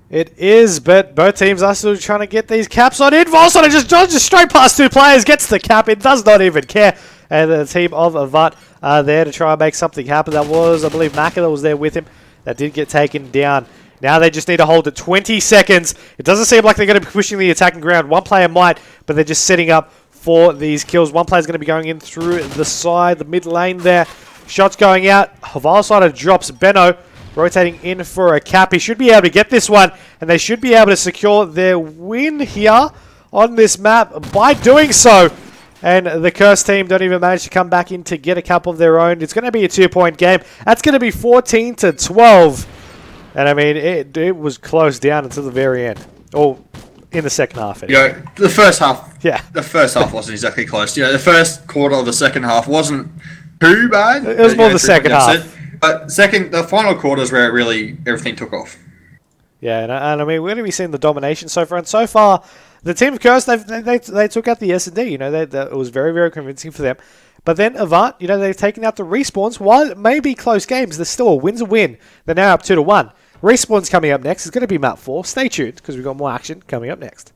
It is, but both teams are still trying to get these caps on. Volsona just dodges straight past two players, gets the cap. It does not even care. And the team of AVANT are there to try and make something happen. That was, I believe, Myksta that was there with him. That did get taken down. Now they just need to hold it 20 seconds. It doesn't seem like they're going to be pushing the attacking ground. One player might, but they're just setting up for these kills. One player's going to be going in through the side, the mid lane there. Shots going out. Volsona drops Benno, rotating in for a cap. He should be able to get this one, and they should be able to secure their win here on this map by doing so. And the Curse team don't even manage to come back in to get a cap of their own. It's going to be a 2-point game. That's going to be 14-12. And I mean, it was closed down until the very end. Or in the second half. Anyway. The first half. Yeah. The first half wasn't exactly close. The first quarter of the second half wasn't too bad. It was more the second half. But the final quarter is where it really everything took off. Yeah, and I mean, we're going to be seeing the domination so far. And so far, the team of Curse, they took out the S&D. You know, it was very, very convincing for them. But then AVANT, you know, they've taken out the respawns. While it may be close games, there's still a win's a win. They're now up 2-1. Respawn's coming up next. It's going to be map 4. Stay tuned, because we've got more action coming up next.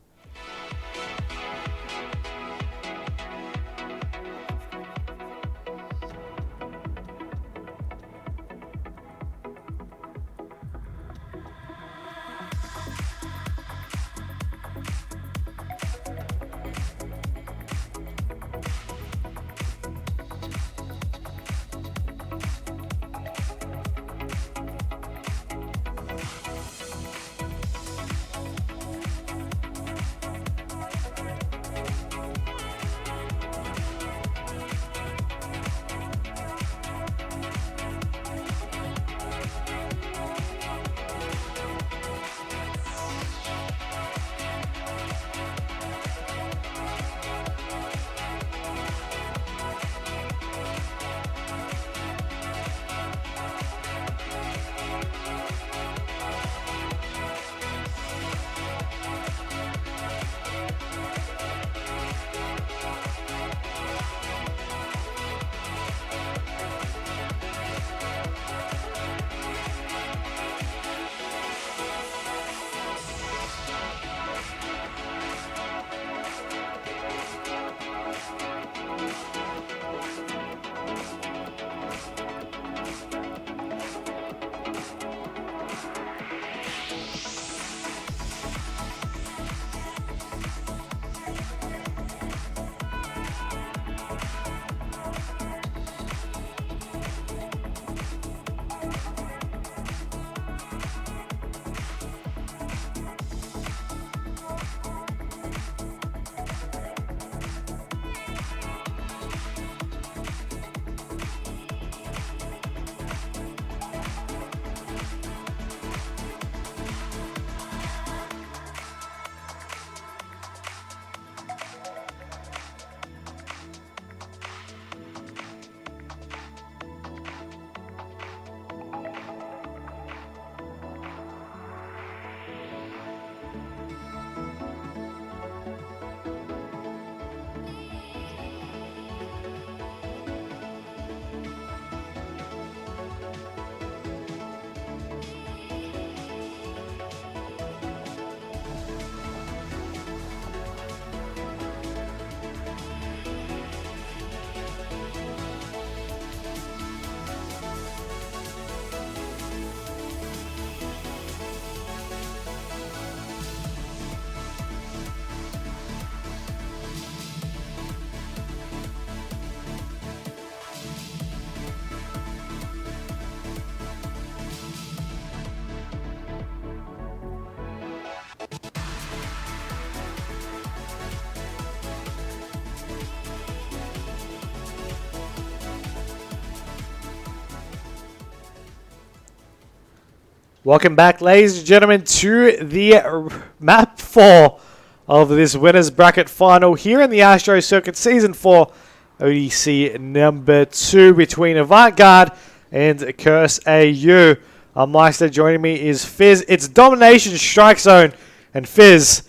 Welcome back, ladies and gentlemen, to the map 4 of this winners bracket final here in the ASTRO Circuit Season 4 ODC number 2 between AVANT-GARDE and Curse AU. Myksta. Joining me is Fizz. It's Domination Strike Zone. And Fizz,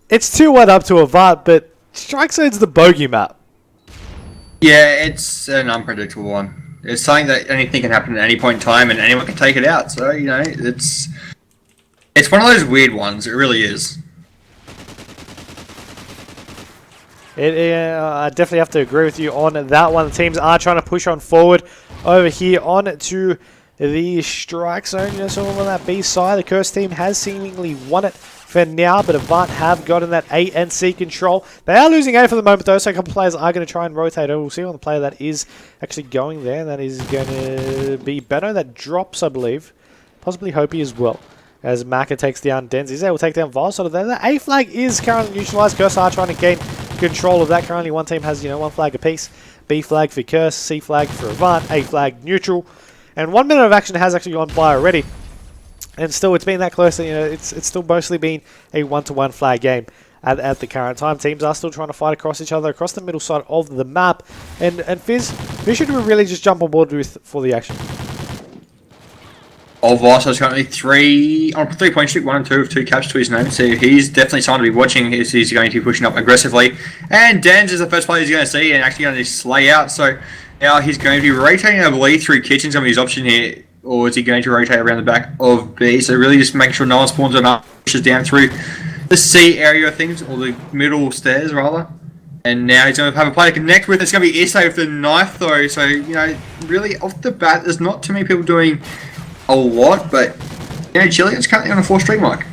it's 2-1 up to AVANT, but Strike Zone's the bogey map. Yeah, it's an unpredictable one. It's something that anything can happen at any point in time, and anyone can take it out. So, you know, it's one of those weird ones. It really is. I definitely have to agree with you on that one. The teams are trying to push on forward over here on to the Strike Zone. You know, so on that B side, the Curse team has seemingly won it for now, but AVANT have gotten that A and C control. They are losing A for the moment though, so a couple of players are going to try and rotate over. We'll see on the player that is actually going there. That is going to be Benno. That drops, I believe. Possibly Hopi as well. As Maka takes down Denz. He's able to take down Volsot there. The A flag is currently neutralized. Curse are trying to gain control of that. Currently one team has, you know, one flag apiece. B flag for Curse, C flag for AVANT, A flag neutral. And 1 minute of action has actually gone by already. And still, it's been that close that, you know, it's still mostly been a 1-to-1 flag game at the current time. Teams are still trying to fight across each other, across the middle side of the map. And Fizz, who should we really just jump on board with for the action? Volsot's currently 3-point streak, 1 and 2 with 2 caps to his name. So he's definitely someone to be watching. He's going to be pushing up aggressively. And Denz is the first player he's going to see and actually going to slay out. So now he's going to be rotating, I believe, through Kitchen's going to be his option here. Or is he going to rotate around the back of B? So really just making sure no one spawns him up, pushes down through the C area of things, or the middle stairs rather. And now he's going to have a player to connect with. It's going to be ASTRO with the knife though. So, you know, really off the bat, there's not too many people doing a lot. But, you know, Chilean's currently on a 4-streak mark.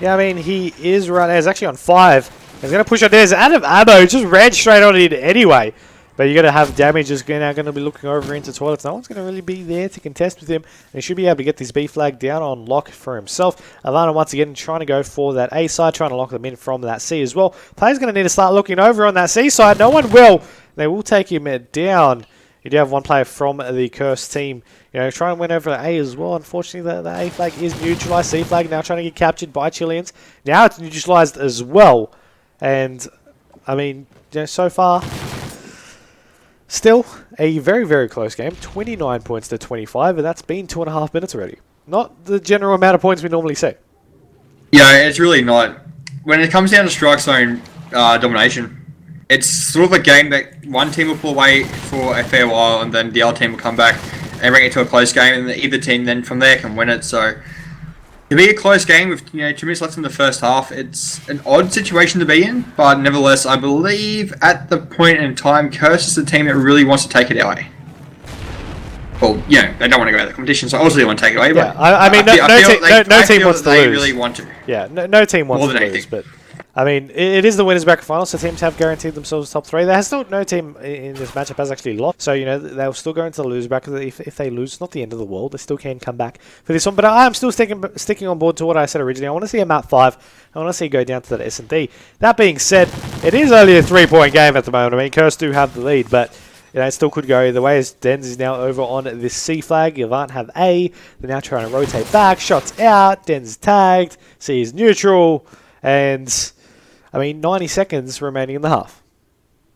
Yeah, I mean, he is right now. He's actually on 5. He's going to push on there. He's out of ammo. Just ran straight on it anyway. But you're going to have damage is now going to be looking over into toilets. No one's going to really be there to contest with him. And he should be able to get this B flag down on lock for himself. AVANT once again trying to go for that A side, trying to lock them in from that C as well. Player's going to need to start looking over on that C side. No one will. They will take him down. You do have one player from the Curse team, you know, trying to win over A as well. Unfortunately, the A flag is neutralized. C flag now trying to get captured by Chileans. Now it's neutralized as well. And, I mean, you know, so far, still a very, very close game. 29 points to 25, and that's been 2.5 minutes already. Not the general amount of points we normally see. Yeah, it's really not. When it comes down to Strike Zone domination, it's sort of a game that one team will pull away for a fair while, and then the other team will come back and bring it to a close game, and either team then from there can win it. So to be a close game with, you know, 2 minutes left in the first half, it's an odd situation to be in, but nevertheless, I believe at the point in time, Curse is the team that really wants to take it away. Well, you know, they don't want to go out of the competition, so obviously they want to take it away. Yeah, but I mean, no team wants to lose. They really want to. Yeah, no team wants to lose, but I mean, it is the winners bracket final, so teams have guaranteed themselves top 3. There has still no team in this matchup has actually lost, so you know they'll still go into the loser bracket. If they lose, it's not the end of the world. They still can come back for this one. But I am still sticking on board to what I said originally. I want to see a map 5. I want to see it go down to that S&D. That being said, it is only a 3-point game at the moment. I mean, Curse do have the lead, but you know, it still could go either way as Denz is now over on this C flag. AVANT have A. They're now trying to rotate back. Shots out. Denz tagged. C is neutral. And I mean, 90 seconds remaining in the half.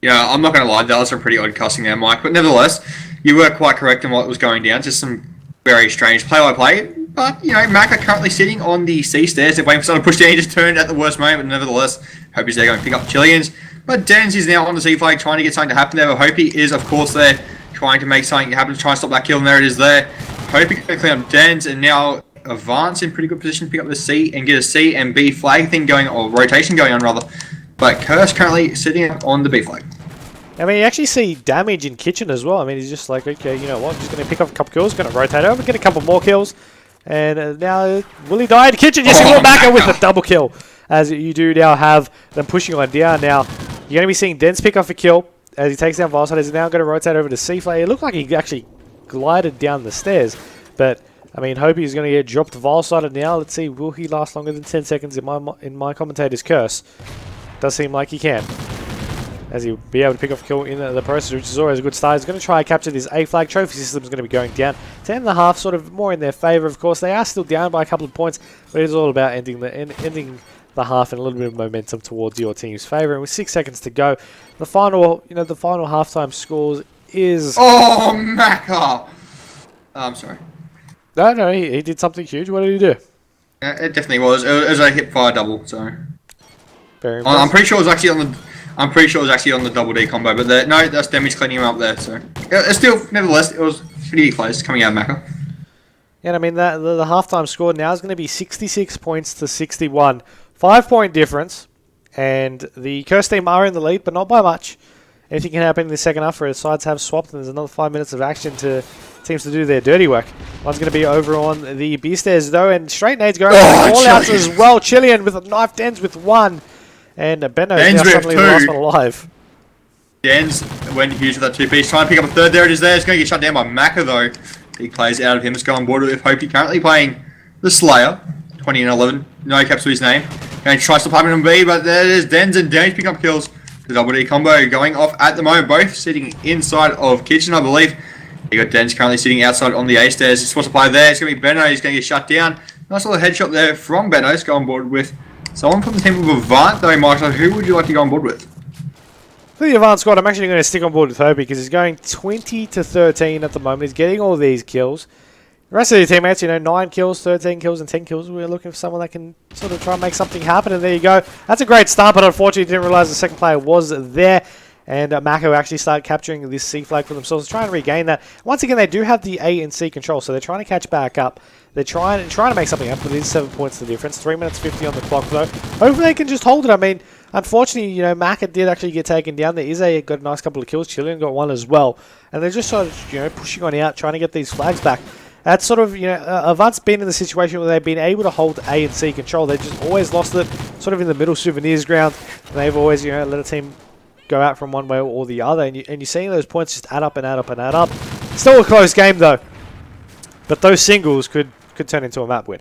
Yeah, I'm not going to lie, that was some pretty odd cussing there, Mike. But nevertheless, you were quite correct in what was going down. Just some very strange play-by-play. But, you know, Maka currently sitting on the C stairs. They're waiting for someone to push down. He just turned at the worst moment. But nevertheless, Hopi's there going to pick up Chileans. But Denz is now on the C flag trying to get something to happen there. But Hopi is, of course, there trying to make something happen, trying to stop that kill. And there it is there. Hopi going to clear up Denz. And now AVANT's in pretty good position to pick up the C and get a C and B flag thing going, or rotation going on, rather. But Curse currently sitting up on the B flag. I mean, you actually see damage in Kitchen as well. I mean, he's just like, okay, you know what, I'm just going to pick up a couple kills, going to rotate over, get a couple more kills. And now, will he die in Kitchen? Yes, he will back with a double kill. As you do now have them pushing on down. Now, you're going to be seeing Denz pick off a kill as he takes down Volsot. He's now going to rotate over to C flag. It looked like he actually glided down the stairs. But, I mean, hope he's going to get dropped Volsot. And now, let's see, will he last longer than 10 seconds in my commentator's curse? Does seem like he can, as he'll be able to pick off a kill in the process, which is always a good start. He's going to try and capture this A flag. Trophy system is going to be going down 10.5, sort of more in their favour. Of course, they are still down by a couple of points, but it is all about ending the half and a little bit of momentum towards your team's favour. And with 6 seconds to go, the final halftime scores is Maka. I'm sorry. No, he did something huge. What did he do? Yeah, it definitely was. It was a hip fire double. So Very I'm pretty sure it was actually on the. I'm pretty sure it was actually on the double D combo, but no, that's damage cleaning him up there. So it's still, nevertheless, it was pretty close coming out of Maka. Yeah, I mean the halftime score now is going to be 66 points to 61, 5-point difference, and the Curse team are in the lead, but not by much. Anything can happen in the second half, where the sides have swapped, and there's another 5 minutes of action to teams to do their dirty work. One's going to be over on the B stairs though, and straight nades going all outs as well. Chilean with a knife Dens with one, and Benno is now suddenly the last one alive. Dens went huge with that 2-piece, trying to pick up a third. There it is. There, it's going to get shut down by Maka though. Big plays out of him. Let's go on board with Hopi, currently playing the Slayer, 20 and 11. No caps to his name. Going to try to stop him B, but there it is. Dens and Dens picking up kills. The double D combo going off at the moment, both sitting inside of Kitchen, I believe. You got Dens currently sitting outside on the A stairs. He's supposed to play there. It's going to be Benno. He's going to get shut down. Nice little headshot there from Benno. Let's go on board with someone from the team of Avant, though, Myksta. Who would you like to go on board with? For the Avant squad, I'm actually going to stick on board with Hopi because he's going 20 to 13 at the moment. He's getting all these kills. The rest of the teammates, 9 kills, 13 kills, and 10 kills. We're looking for someone that can sort of try and make something happen, and there you go. That's a great start, but unfortunately didn't realize the second player was there. And Mako actually started capturing this C flag for themselves, trying to regain that. Once again, they do have the A and C control, so they're trying to catch back up. They're trying to make something happen, but it is 7 points the difference. 3 minutes 50 on the clock, though. Hopefully they can just hold it. I mean, unfortunately, Maka did actually get taken down. There is got a nice couple of kills. Chilean got one as well. And they're just sort of, pushing on out, trying to get these flags back. That's sort of, Avant's been in the situation where they've been able to hold A and C control. They've just always lost it, sort of in the middle souvenirs ground. And they've always, let a team go out from one way or the other. And you're seeing those points just add up and add up and add up. Still a close game, though. But those singles could turn into a map win.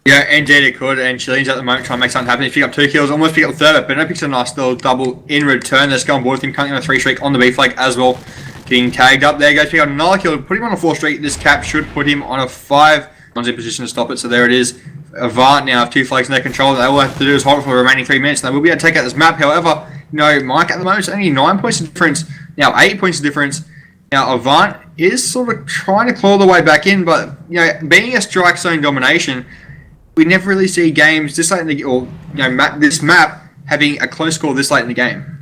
Yeah, indeed it could. And Chilean's at the moment trying to make something happen. He's picked up 2 kills, almost picked up a third. But Benno picks a nice little double in return. Let's go on board with him. Currently on a 3 streak on the B flag as well. Getting tagged up there, goes pick up another kill, put him on a 4 streak. This cap should put him on a 5. One's in position to stop it, so there it is. Avant now have 2 flags in their control. They all have to do is hold it for the remaining 3 minutes. They will be able to take out this map. However, Mike at the moment is only 9 points of difference. Now 8 points of difference. Now Avant is sort of trying to claw the way back in, but being a strike zone domination, we never really see games this late in the this map having a close score this late in the game.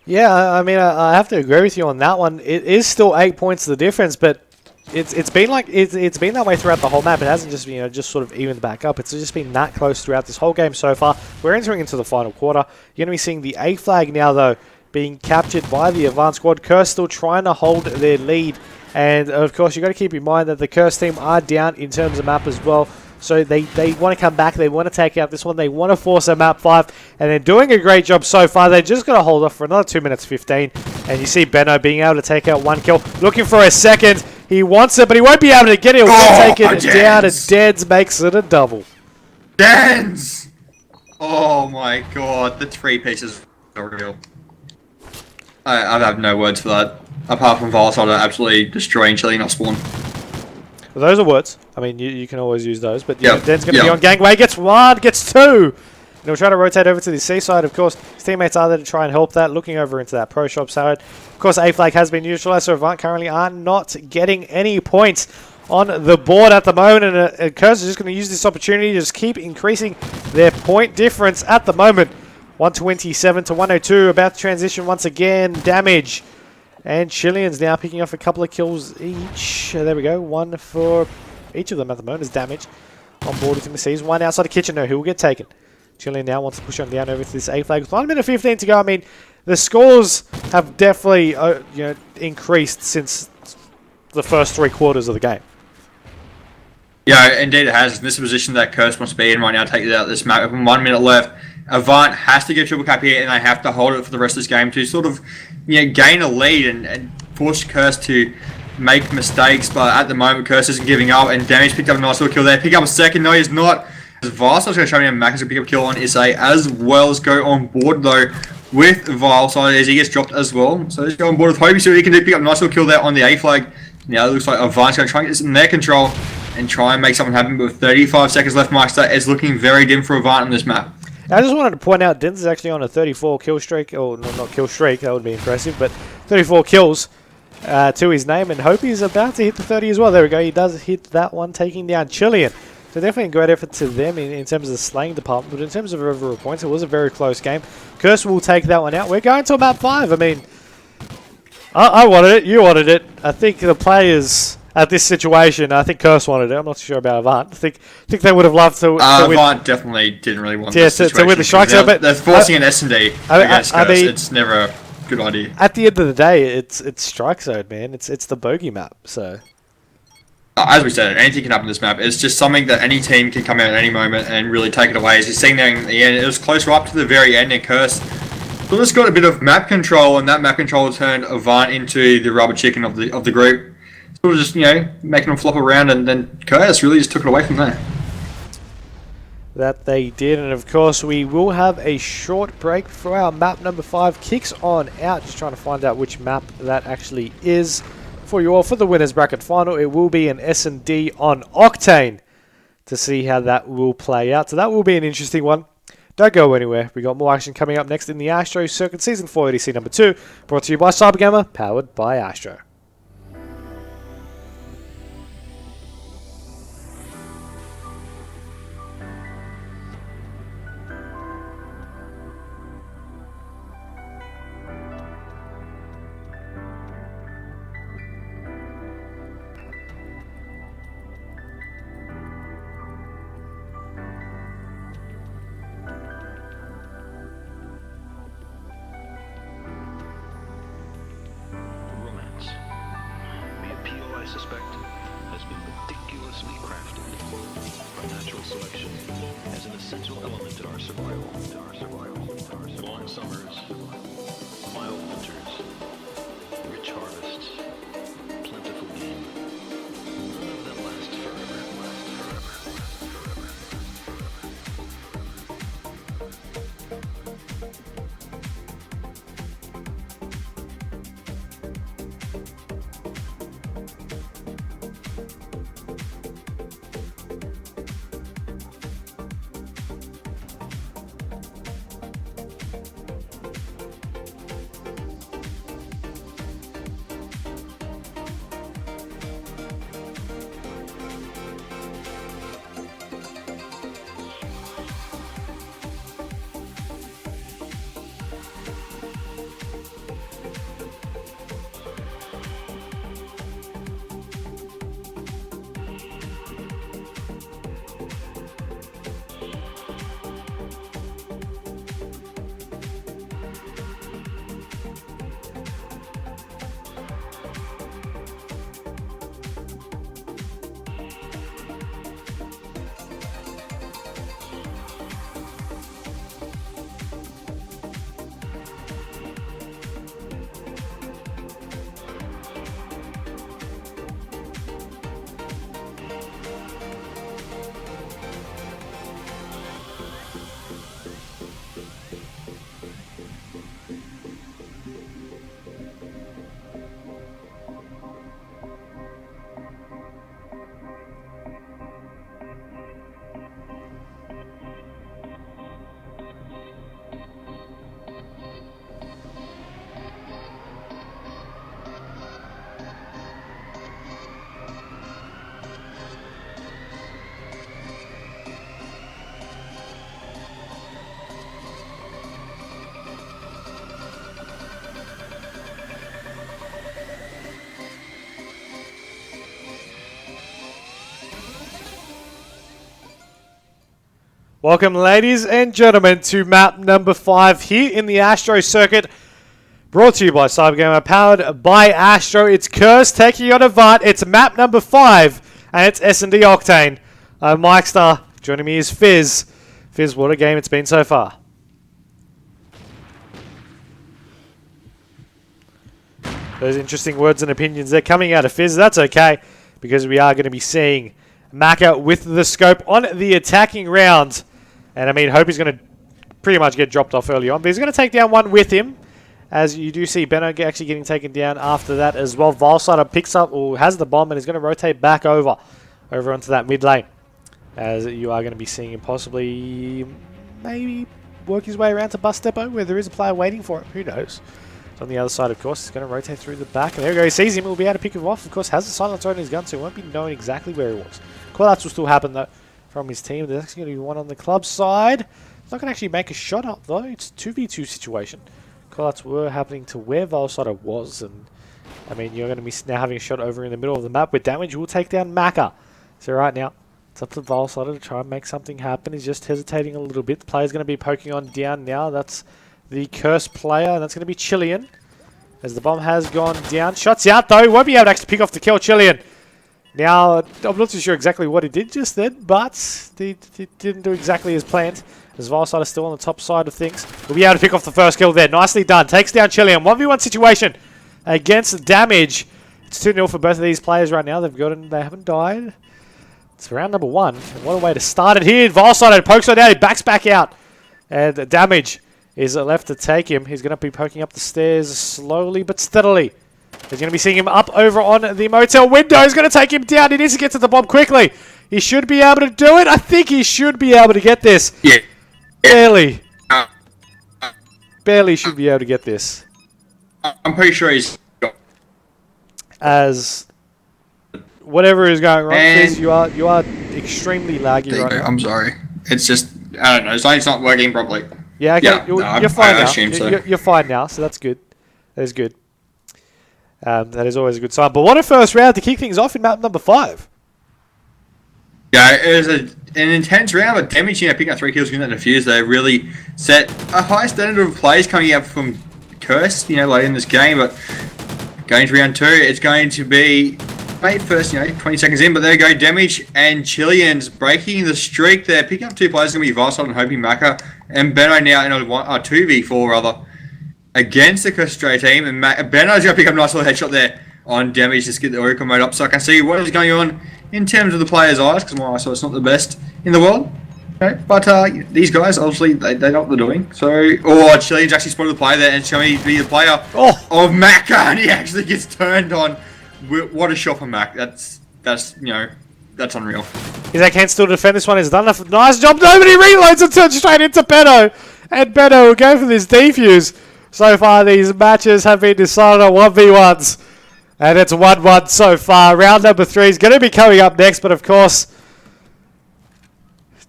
Yeah, I mean, I have to agree with you on that one. It is still 8 points the difference, but it's been like it's been that way throughout the whole map. It hasn't just been just sort of evened back up. It's just been that close throughout this whole game so far. We're entering into the final quarter. You're going to be seeing the A flag now, though, being captured by the Avant squad. Curse still trying to hold their lead, and of course you've got to keep in mind that the Curse team are down in terms of map as well. So they want to come back, they want to take out this one, they want to force a map 5, and they're doing a great job so far. They're just going to hold off for another 2 minutes 15, and you see Benno being able to take out 1 kill, looking for a second. He wants it, but he won't be able to get it. He'll take it down, and Dens makes it a double. Dens! Oh my god, the 3 pieces are real. I have no words for that, apart from Volatile absolutely destroying Chile not spawn. Well, those are words. I mean, you can always use those. But Den's going to be on gangway. Gets 1, gets 2. And he'll try to rotate over to the C side. Of course, his teammates are there to try and help that. Looking over into that pro shop side. Of course, A flag has been neutralized. So Avant currently are not getting any points on the board at the moment. And Curse is just going to use this opportunity to just keep increasing their point difference at the moment. 127 to 102. About to transition once again. Damage. And Chilean's now picking off a couple of kills each. There we go. 1 for each of them at the moment is damage. On board with him. Sees 1 outside the kitchen. No, he will get taken. Chilean now wants to push on down over to this A flag. With 1 minute 15 to go. I mean, the scores have definitely increased since the first 3 quarters of the game. Yeah, indeed it has. In this position that Curse must be in right now, take it out this map. With 1 minute left, Avant has to get triple cap here, and they have to hold it for the rest of this game to sort of gain a lead and force Curse to make mistakes. But at the moment, Curse isn't giving up, and Damage picked up a nice little kill there. Pick up a second. No, he's not. Vile's going to show me Mac is going to pick up a kill on SA as well as go on board though with Vile. So as he gets dropped as well. So let's go on board with Hobie, see what he can do. Pick up a nice little kill there on the A flag. Now it looks like Avant's going to try and get this in their control and try and make something happen. But with 35 seconds left, Myksta, it's looking very dim for Avant on this map. I just wanted to point out, Dens is actually on a 34 kill streak, or no, not kill streak, that would be impressive, but 34 kills. to his name, and Hope is about to hit the 30 as well. There we go. He does hit that one, taking down Chilean. So definitely a great effort to them in terms of the slaying department, but in terms of overall points, it was a very close game. Curse will take that one out. We're going to map 5. I mean, I wanted it. You wanted it. I think the players at this situation, I think Curse wanted it. I'm not sure about Avant. I think they would have loved to win. Avant definitely didn't really want this situation. To win the strikes. They're forcing an S&D against Curse. It's never a good idea. At the end of the day, it's strike zone, man. It's the bogey map, so... As we said, anything can happen in this map. It's just something that any team can come out at any moment and really take it away. As you're seeing there in the end, it was close right up to the very end, and Curse just got a bit of map control, and that map control turned Avant into the rubber chicken of the group. Sort of just, you know, making them flop around, and then Curse really just took it away from there. That they did, and of course we will have a short break before our map number 5 kicks on out. Just trying to find out which map that actually is. For you all, for the winners bracket final, it will be an S&D on Octane to see how that will play out. So that will be an interesting one. Don't go anywhere. We got more action coming up next in the Astro Circuit Season 4 ODC number 2, brought to you by CyberGamer, powered by Astro. Welcome, ladies and gentlemen, to map number 5 here in the Astro Circuit. Brought to you by CyberGamer, powered by Astro. It's Curse taking on Avant. It's map number 5, and it's S&D Octane. I'm Myksta. Joining me is Fizz. Fizz, what a game it's been so far. Those interesting words and opinions, they're coming out of Fizz. That's okay, because we are going to be seeing Maka with the scope on the attacking round. And I mean, Hope is going to pretty much get dropped off early on, but he's going to take down one with him. As you do see Benno actually getting taken down after that as well. Volsider picks up, or has the bomb, and is going to rotate back over onto that mid lane. As you are going to be seeing him possibly maybe work his way around to bus depot, where there is a player waiting for him. Who knows? On the other side, of course, he's going to rotate through the back. And there we go. He sees him. He'll be able to pick him off. Of course, has the silencer on his gun, so he won't be knowing exactly where he was. Callouts will still happen, though, from his team. There's actually going to be one on the club side. It's not going to actually make a shot up, though. It's a 2v2 situation. Callouts were happening to where Valsider was. And, I mean, you're going to be now having a shot over in the middle of the map where Damage will take down Myksta. So right now, it's up to Valsider to try and make something happen. He's just hesitating a little bit. The player's going to be poking on down now. That's the Curse player, and that's going to be Chilean. As the bomb has gone down. Shots out, though. Won't be able to actually pick off the kill. Chilean. Now, I'm not too sure exactly what he did just then, but he didn't do exactly as planned. As Valsider is still on the top side of things. We'll be able to pick off the first kill there. Nicely done. Takes down Chilean. 1v1 situation against Damage. It's 2-0 for both of these players right now. They haven't died. It's round number 1. And what a way to start it here. Valsider pokes on down. He backs back out. And Damage is left to take him. He's going to be poking up the stairs slowly but steadily. He's going to be seeing him up over on the motel window. He's going to take him down. He needs to get to the bomb quickly. He should be able to do it. I think he should be able to get this. Yeah. Barely. Barely should be able to get this. I'm pretty sure he's... As whatever is going wrong, Chris, you are extremely laggy right now. I'm sorry. It's just, I don't know, it's not working properly. Yeah, okay. Yeah, you're fine now. So. You're fine now, so that's good. That is good. That is always a good sign. But what a first round to kick things off in map number 5. Yeah, it was an intense round, but Damage, picking up 3 kills, getting that defuse, they really set a high standard of plays coming up from Curse, late in this game. But going to round 2, it's going to be mate first, 20 seconds in, but there you go, Damage and Chilean's breaking the streak there, picking up 2 players, going to be Valsider and Hoping Myksta, and Benno now in a 2v4 rather, against the Counterstrike team, and Benno's going to pick up a nice little headshot there on Damage, just get the Oracle mode up, so I can see what is going on in terms of the players' eyes, because my eyesight is not the best in the world. Okay, but these guys, obviously, they know what they're doing. So, Chilean's actually spotted the player there, and showing me be the player of Myksta, and he actually gets turned on. What a shot from Mac. That's unreal. Izak can still defend this one. He's done a nice job. Nobody reloads and turns straight into Benno. And Benno will go for this defuse. So far, these matches have been decided on 1v1s. And it's 1-1 so far. Round number 3 is going to be coming up next. But, of course,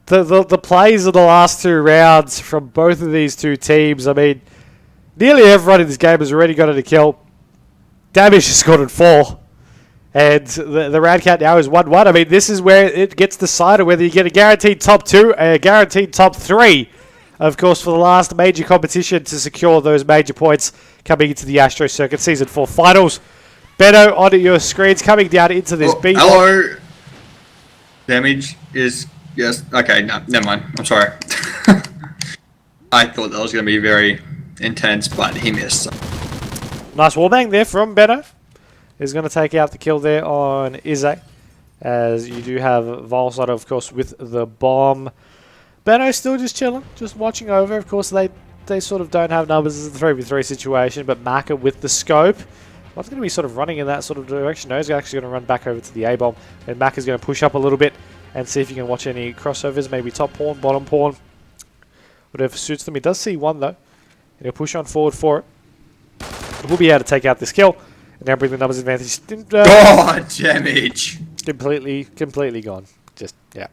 the plays of the last 2 rounds from both of these 2 teams. I mean, nearly everyone in this game has already gotten a kill. Damage has scored at 4. And the round count now is 1-1. I mean, this is where it gets decided whether you get a guaranteed top 2, a guaranteed top 3. Of course, for the last major competition to secure those major points coming into the Astro Circuit Season 4 Finals. Benno, onto your screens, coming down into this beat. Hello. Damage is... Yes. Okay, no, never mind. I'm sorry. I thought that was going to be very intense, but he missed. So. Nice wallbang there from Benno. He's going to take out the kill there on Izak. As you do have Valsider, of course, with the bomb. Benno still just chilling, just watching over. Of course, they sort of don't have numbers. This is the 3v3 situation, but Myksta with the scope. What's going to be sort of running in that sort of direction? No, he's actually going to run back over to the A-bomb. And Myksta's going to push up a little bit and see if you can watch any crossovers. Maybe top pawn, bottom pawn. Whatever suits them. He does see one, though. And he'll push on forward for it. We'll be able to take out this kill. And now bring the numbers advantage. Damage! Completely gone. Just, yeah.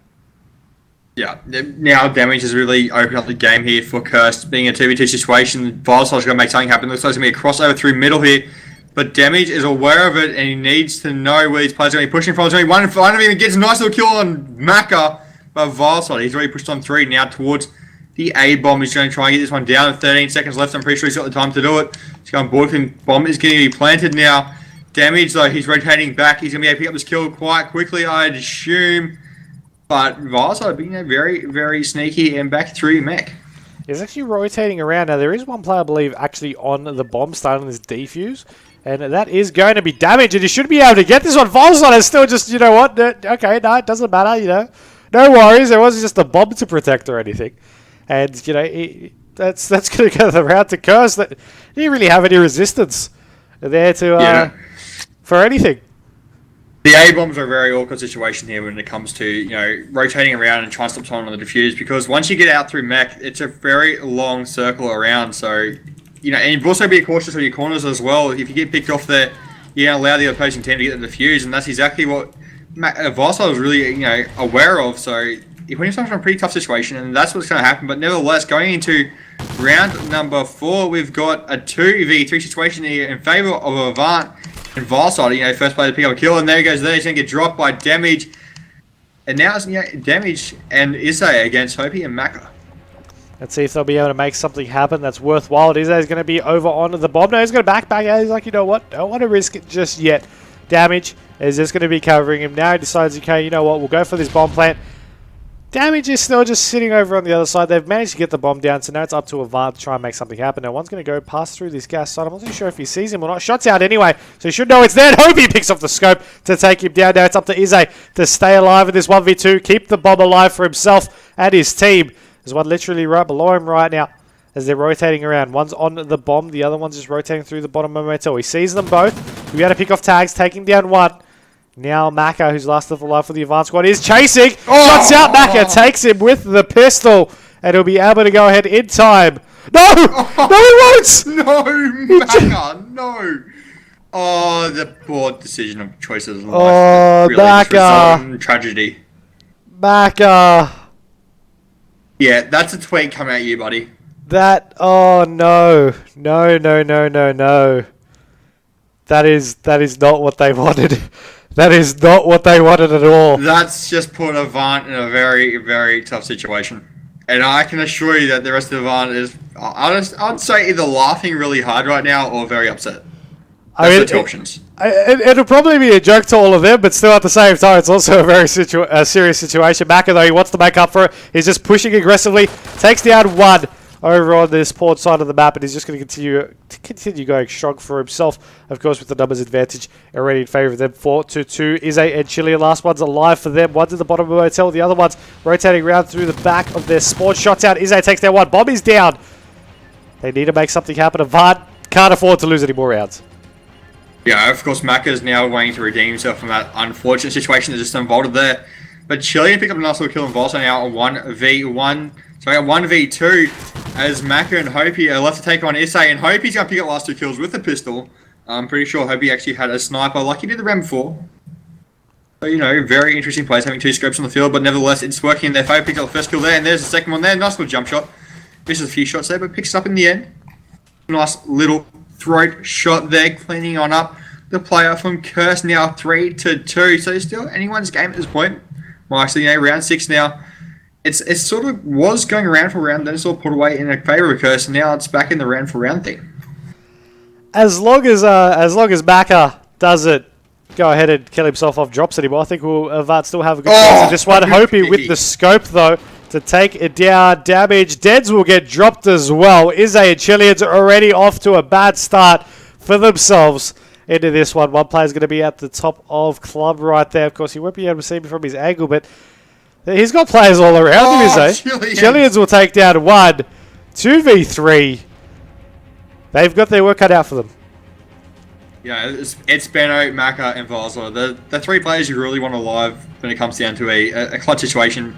Yeah, now Damage has really opened up the game here for Curse. Being a 2v2 situation, Valsider's going to make something happen. Looks like there's going to be a crossover through middle here. But Damage is aware of it, and he needs to know where these players are going to be pushing from. There's only one in front of him. He gets a nice little kill on Myksta. But Valsider, he's already pushed on 3 now towards the A-bomb. He's going to try and get this one down. 13 seconds left. I'm pretty sure he's got the time to do it. He's going board with him. Bomb is going to be planted now. Damage, though, he's rotating back. He's going to be able to pick up this kill quite quickly, I'd assume. But Valsider being very, very sneaky and back through mech. He's actually rotating around. Now, there is one player, I believe, actually on the bomb starting this defuse. And that is going to be Damage. And you should be able to get this one. Valsider is still just, you know what? Okay, no, it doesn't matter, No worries. There wasn't just a bomb to protect or anything. And, that's going to go the route to Curse. That he didn't really have any resistance there to for anything. The A-bombs are a very awkward situation here when it comes to, rotating around and trying to stop someone on the defuse, because once you get out through mech, it's a very long circle around, so and you've also be cautious of your corners as well. If you get picked off there, you allow the opposing team to get the defuse, and that's exactly what Varsal was really, aware of. So he put himself in a pretty tough situation, and that's what's going to happen. But nevertheless, going into round number 4, we've got a 2v3 situation here in favor of Avant and Varsal. First player to pick up a kill, and there he goes. There he's going to get dropped by Damage, and now it's Damage and Issei against Hopi and Maka. Let's see if they'll be able to make something happen that's worthwhile. Issei's going to be over onto the bomb. No, he's going to back out. He's like, you know what? Don't want to risk it just yet. Damage is just going to be covering him. Now he decides, okay, you know what? We'll go for this bomb plant. Damage is still just sitting over on the other side. They've managed to get the bomb down, so now it's up to Avant to try and make something happen. Now one's going to go pass through this gas side. I'm not too sure if he sees him or not. Shot's out anyway, so he should know it's there. And Hopi picks off the scope to take him down. Now it's up to Issei to stay alive in this 1v2, keep the bomb alive for himself and his team. There's one literally right below him right now as they're rotating around. One's on the bomb, the other one's just rotating through the bottom of Motel. He sees them both. We got to pick off tags, taking down one. Now Maka, who's last left alive for the Avant squad, is chasing. Shots out. Maka takes him with the pistol, and he'll be able to go ahead in time. No! No, he won't! No, Maka, no! Oh, the poor decision of choices in life. Oh, really Maka. Tragedy. Maka. Yeah, that's a tweet coming at you, buddy. Oh no. No. That is not what they wanted. That is not what they wanted at all. That's just put Avant in a very, very tough situation. And I can assure you that the rest of Avant is, I'd say, either laughing really hard right now or very upset. That's the two options. It'll probably be a joke to all of them, but still at the same time, it's also a very serious situation. Maka, though, he wants to make up for it. He's just pushing aggressively, takes down one over on this port side of the map, and he's just going to continue going strong for himself, of course, with the numbers advantage already in favour of them. 4-2, Issei and Chilean. Last one's alive for them. One's at the bottom of the hotel. The other one's rotating around through the back of their spawn. Shots out. Issei takes down one. Bomb is down. They need to make something happen. Avant can't afford to lose any more rounds. Yeah, of course, Maka is now waiting to redeem himself from that unfortunate situation that just unfolded there. But Chilean picked up a nice little kill and Volta now on 1v1. Sorry, 1v2 as Maka and Hopi are left to take on Issei, and Hopi's going to pick up last 2 kills with a pistol. I'm pretty sure Hopi actually had a sniper like he did the round before. So, very interesting plays having 2 scopes on the field, but nevertheless, it's working in their favour. Picked up the first kill there, and there's the second one there. Nice little jump shot. Misses a few shots there, but picks it up in the end. Nice little throat shot there, cleaning on up the player from Curse now 3-2. So it's still anyone's game at this point. Well, actually, round 6 now. It sort of was going around for round, then it's all put away in favour of Curse, and now it's back in the round for round thing. As long as Maka doesn't go ahead and kill himself off drops anymore, I think Avant still have a good chance. Just one Hopi with the scope though to take it down. Damage. Deads will get dropped as well. Issei and Chileans are already off to a bad start for themselves into this one. One player's going to be at the top of club right there. Of course, he won't be able to see me from his angle, but he's got players all around him, Issei. Chileans will take down one. 2v3. They've got their work cut out for them. Yeah, it's Benno, Maka, and Varsal. The 3 players you really want alive when it comes down to a clutch situation.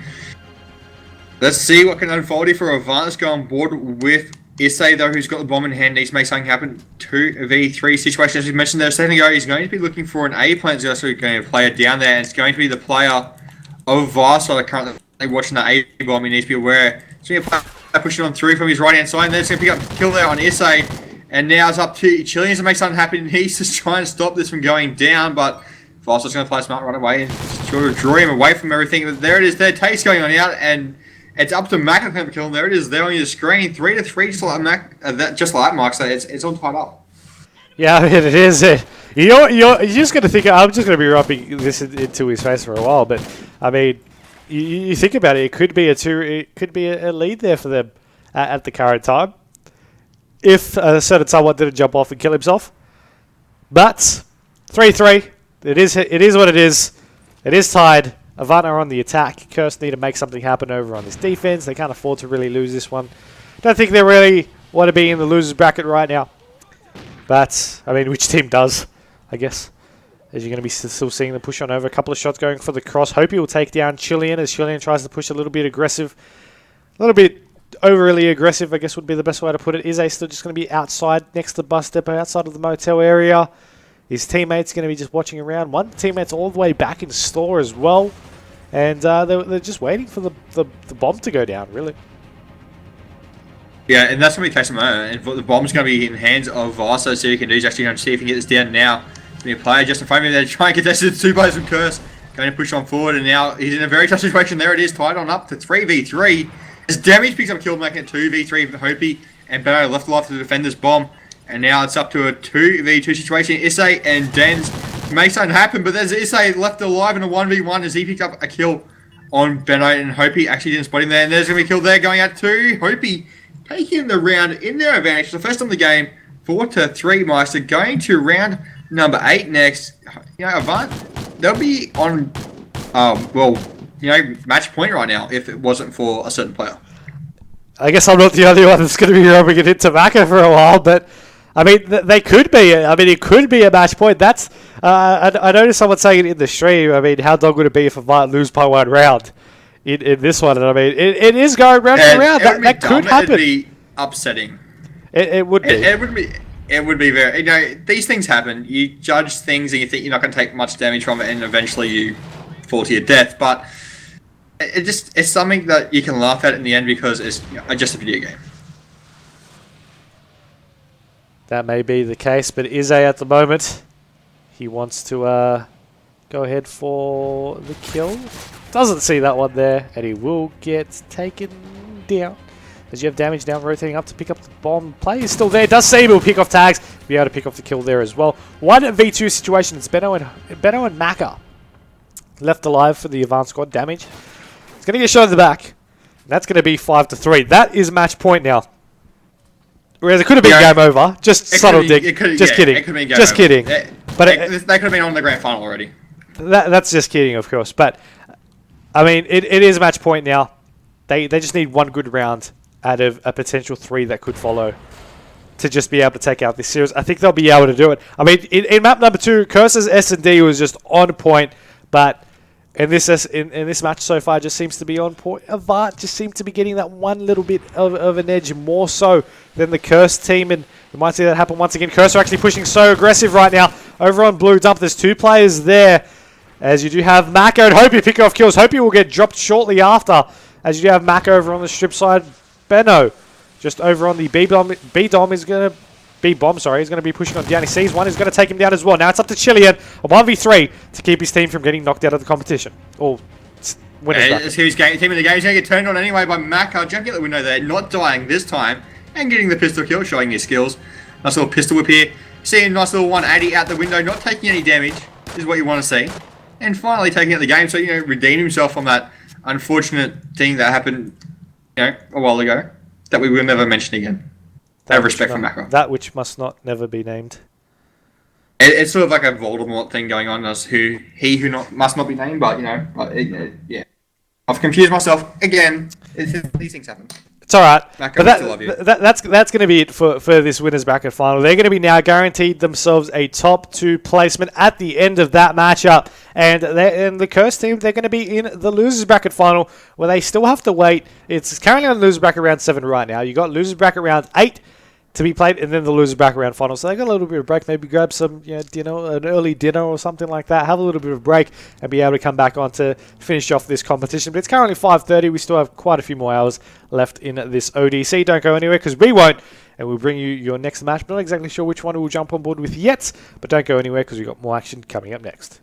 Let's see what can unfold here for Avant. Let's go on board with Issei, though, who's got the bomb in hand, needs to make something happen. 2v3 situation, as we mentioned there a second ago. He's going to be looking for an A plant. He's also going to play it down there, and it's going to be the player of Varsal currently watching the A bomb. He needs to be aware. So he's going to push it on through from his right hand side, and then it's going to pick up kill there on Issei. And now it's up to Chileans to make something happen. He's just trying to stop this from going down, but Varsal's going to play smart right away and sort of draw him away from everything. But there it is, their taste going on out, and it's up to Maka to kill him. There it is, there on your screen. 3-3, just like Myksta. It's all tied up. Yeah, I mean, it is. You're just going to think, I'm just going to be rubbing this into his face for a while, but I mean, you think about it, it could be a lead there for them at the current time, if a certain someone didn't jump off and kill himself. But 3-3, it is what it is. It is tied. Avant are on the attack. Curse need to make something happen over on this defense. They can't afford to really lose this one. Don't think they really want to be in the losers bracket right now. But, I mean, which team does, I guess. As you're going to be still seeing them push on over. A couple of shots going for the cross. Hope he will take down Chilean as Chilean tries to push a little bit aggressive. A little bit overly aggressive, I guess would be the best way to put it. Is still just going to be outside, next to the bus depot, outside of the motel area. His teammates going to be just watching around. One teammate's all the way back in store as well. And they're just waiting for the bomb to go down, really. Yeah, and that's going to be the case at the moment. And the bomb's going to be in the hands of Vaso, so he can do is actually going to see if he can get this down now. The player just in front of him, they're trying to get this to 2 players from Curse. Going to push on forward, and now he's in a very tough situation. There it is, tied on up to 3v3. As Damage picks up kill, making it 2v3 for Hopi, and Barrow left alive to defend this bomb. And now it's up to a 2v2 situation. Issei and Dens make something happen, but there's Issei left alive in a 1v1 as he picked up a kill on Benno, and Hopi actually didn't spot him there. And there's going to be a kill there going out to Hopi, taking the round in their advantage. The first on the game, 4-3, Myksta, going to round number 8 next. You know, Avant, they'll be on, match point right now if it wasn't for a certain player. I guess I'm not the only one that's going to be rubbing it into Maka for a while, but I mean, they could be. I mean, it could be a match point. That's. I noticed someone saying it in the stream. I mean, how dog would it be if Avant lose by 1 round in this one? And I mean, it is going round for round. That could happen. It'd be upsetting. It would be. It would be. It would be very. You know, these things happen. You judge things and you think you're not going to take much damage from it, and eventually you fall to your death. But it's something that you can laugh at in the end because it's just a video game. That may be the case, but Ize at the moment, he wants to go ahead for the kill. Doesn't see that one there, and he will get taken down. As you have Damage down, rotating up to pick up the bomb. Play is still there. Does see him. He'll pick off tags. Be able to pick off the kill there as well. 1v2 situation. It's Benno and Maka left alive for the Avant squad. Damage. It's going to get shot in the back. That's going to be 5-3. That is match point now. Whereas it could have been game over. Just subtle dig. Just kidding. It could have been game just over. Kidding. But they could have been on the grand final already. That's just kidding, of course. But I mean, it is a match point now. They just need one good round out of a potential 3 that could follow to just be able to take out this series. I think they'll be able to do it. I mean, in map number 2, Curse's S&D was just on point, but in this match so far, just seems to be on point. Avant just seems to be getting that one little bit of an edge more so than the Curse team, and we might see that happen once again. Curse are actually pushing so aggressive right now over on Blue Dump. There's 2 players there, as you do have Mako and Hopi picking off kills. Hopi will get dropped shortly after, as you do have Mako over on the strip side. Benno just over on the B-bomb is going to... B-bomb, sorry, he's going to be pushing on down. He sees one, he's going to take him down as well. Now it's up to Chilean, a 1v3 to keep his team from getting knocked out of the competition. Or winners bracket. His team in the game. He's going to get turned on anyway by Mako. Jumping out the window there, not dying this time, and getting the pistol kill, showing his skills. Nice little pistol whip here. Seeing a nice little 180 out the window, not taking any damage, is what you want to see. And finally taking out the game, so, redeem himself from that unfortunate thing that happened, a while ago, that we will never mention again. Out of respect for Mako. That which must not never be named. It's sort of like a Voldemort thing going on, as who must not be named, but yeah. I've confused myself again. These things happen. It's all right. Mako, but that's going to be it for this winners bracket final. They're going to be now guaranteed themselves a top 2 placement at the end of that matchup, and the Curse team, they're going to be in the losers bracket final, where they still have to wait. It's currently on losers bracket round 7 right now. You got losers bracket round 8 to be played, and then the losers bracket round final. So they got a little bit of break. Maybe grab some dinner, an early dinner or something like that. Have a little bit of break and be able to come back on to finish off this competition. But it's currently 5:30. We still have quite a few more hours left in this ODC. Don't go anywhere, because we won't, and we'll bring you your next match. Not exactly sure which one we'll jump on board with yet, but don't go anywhere, because we've got more action coming up next.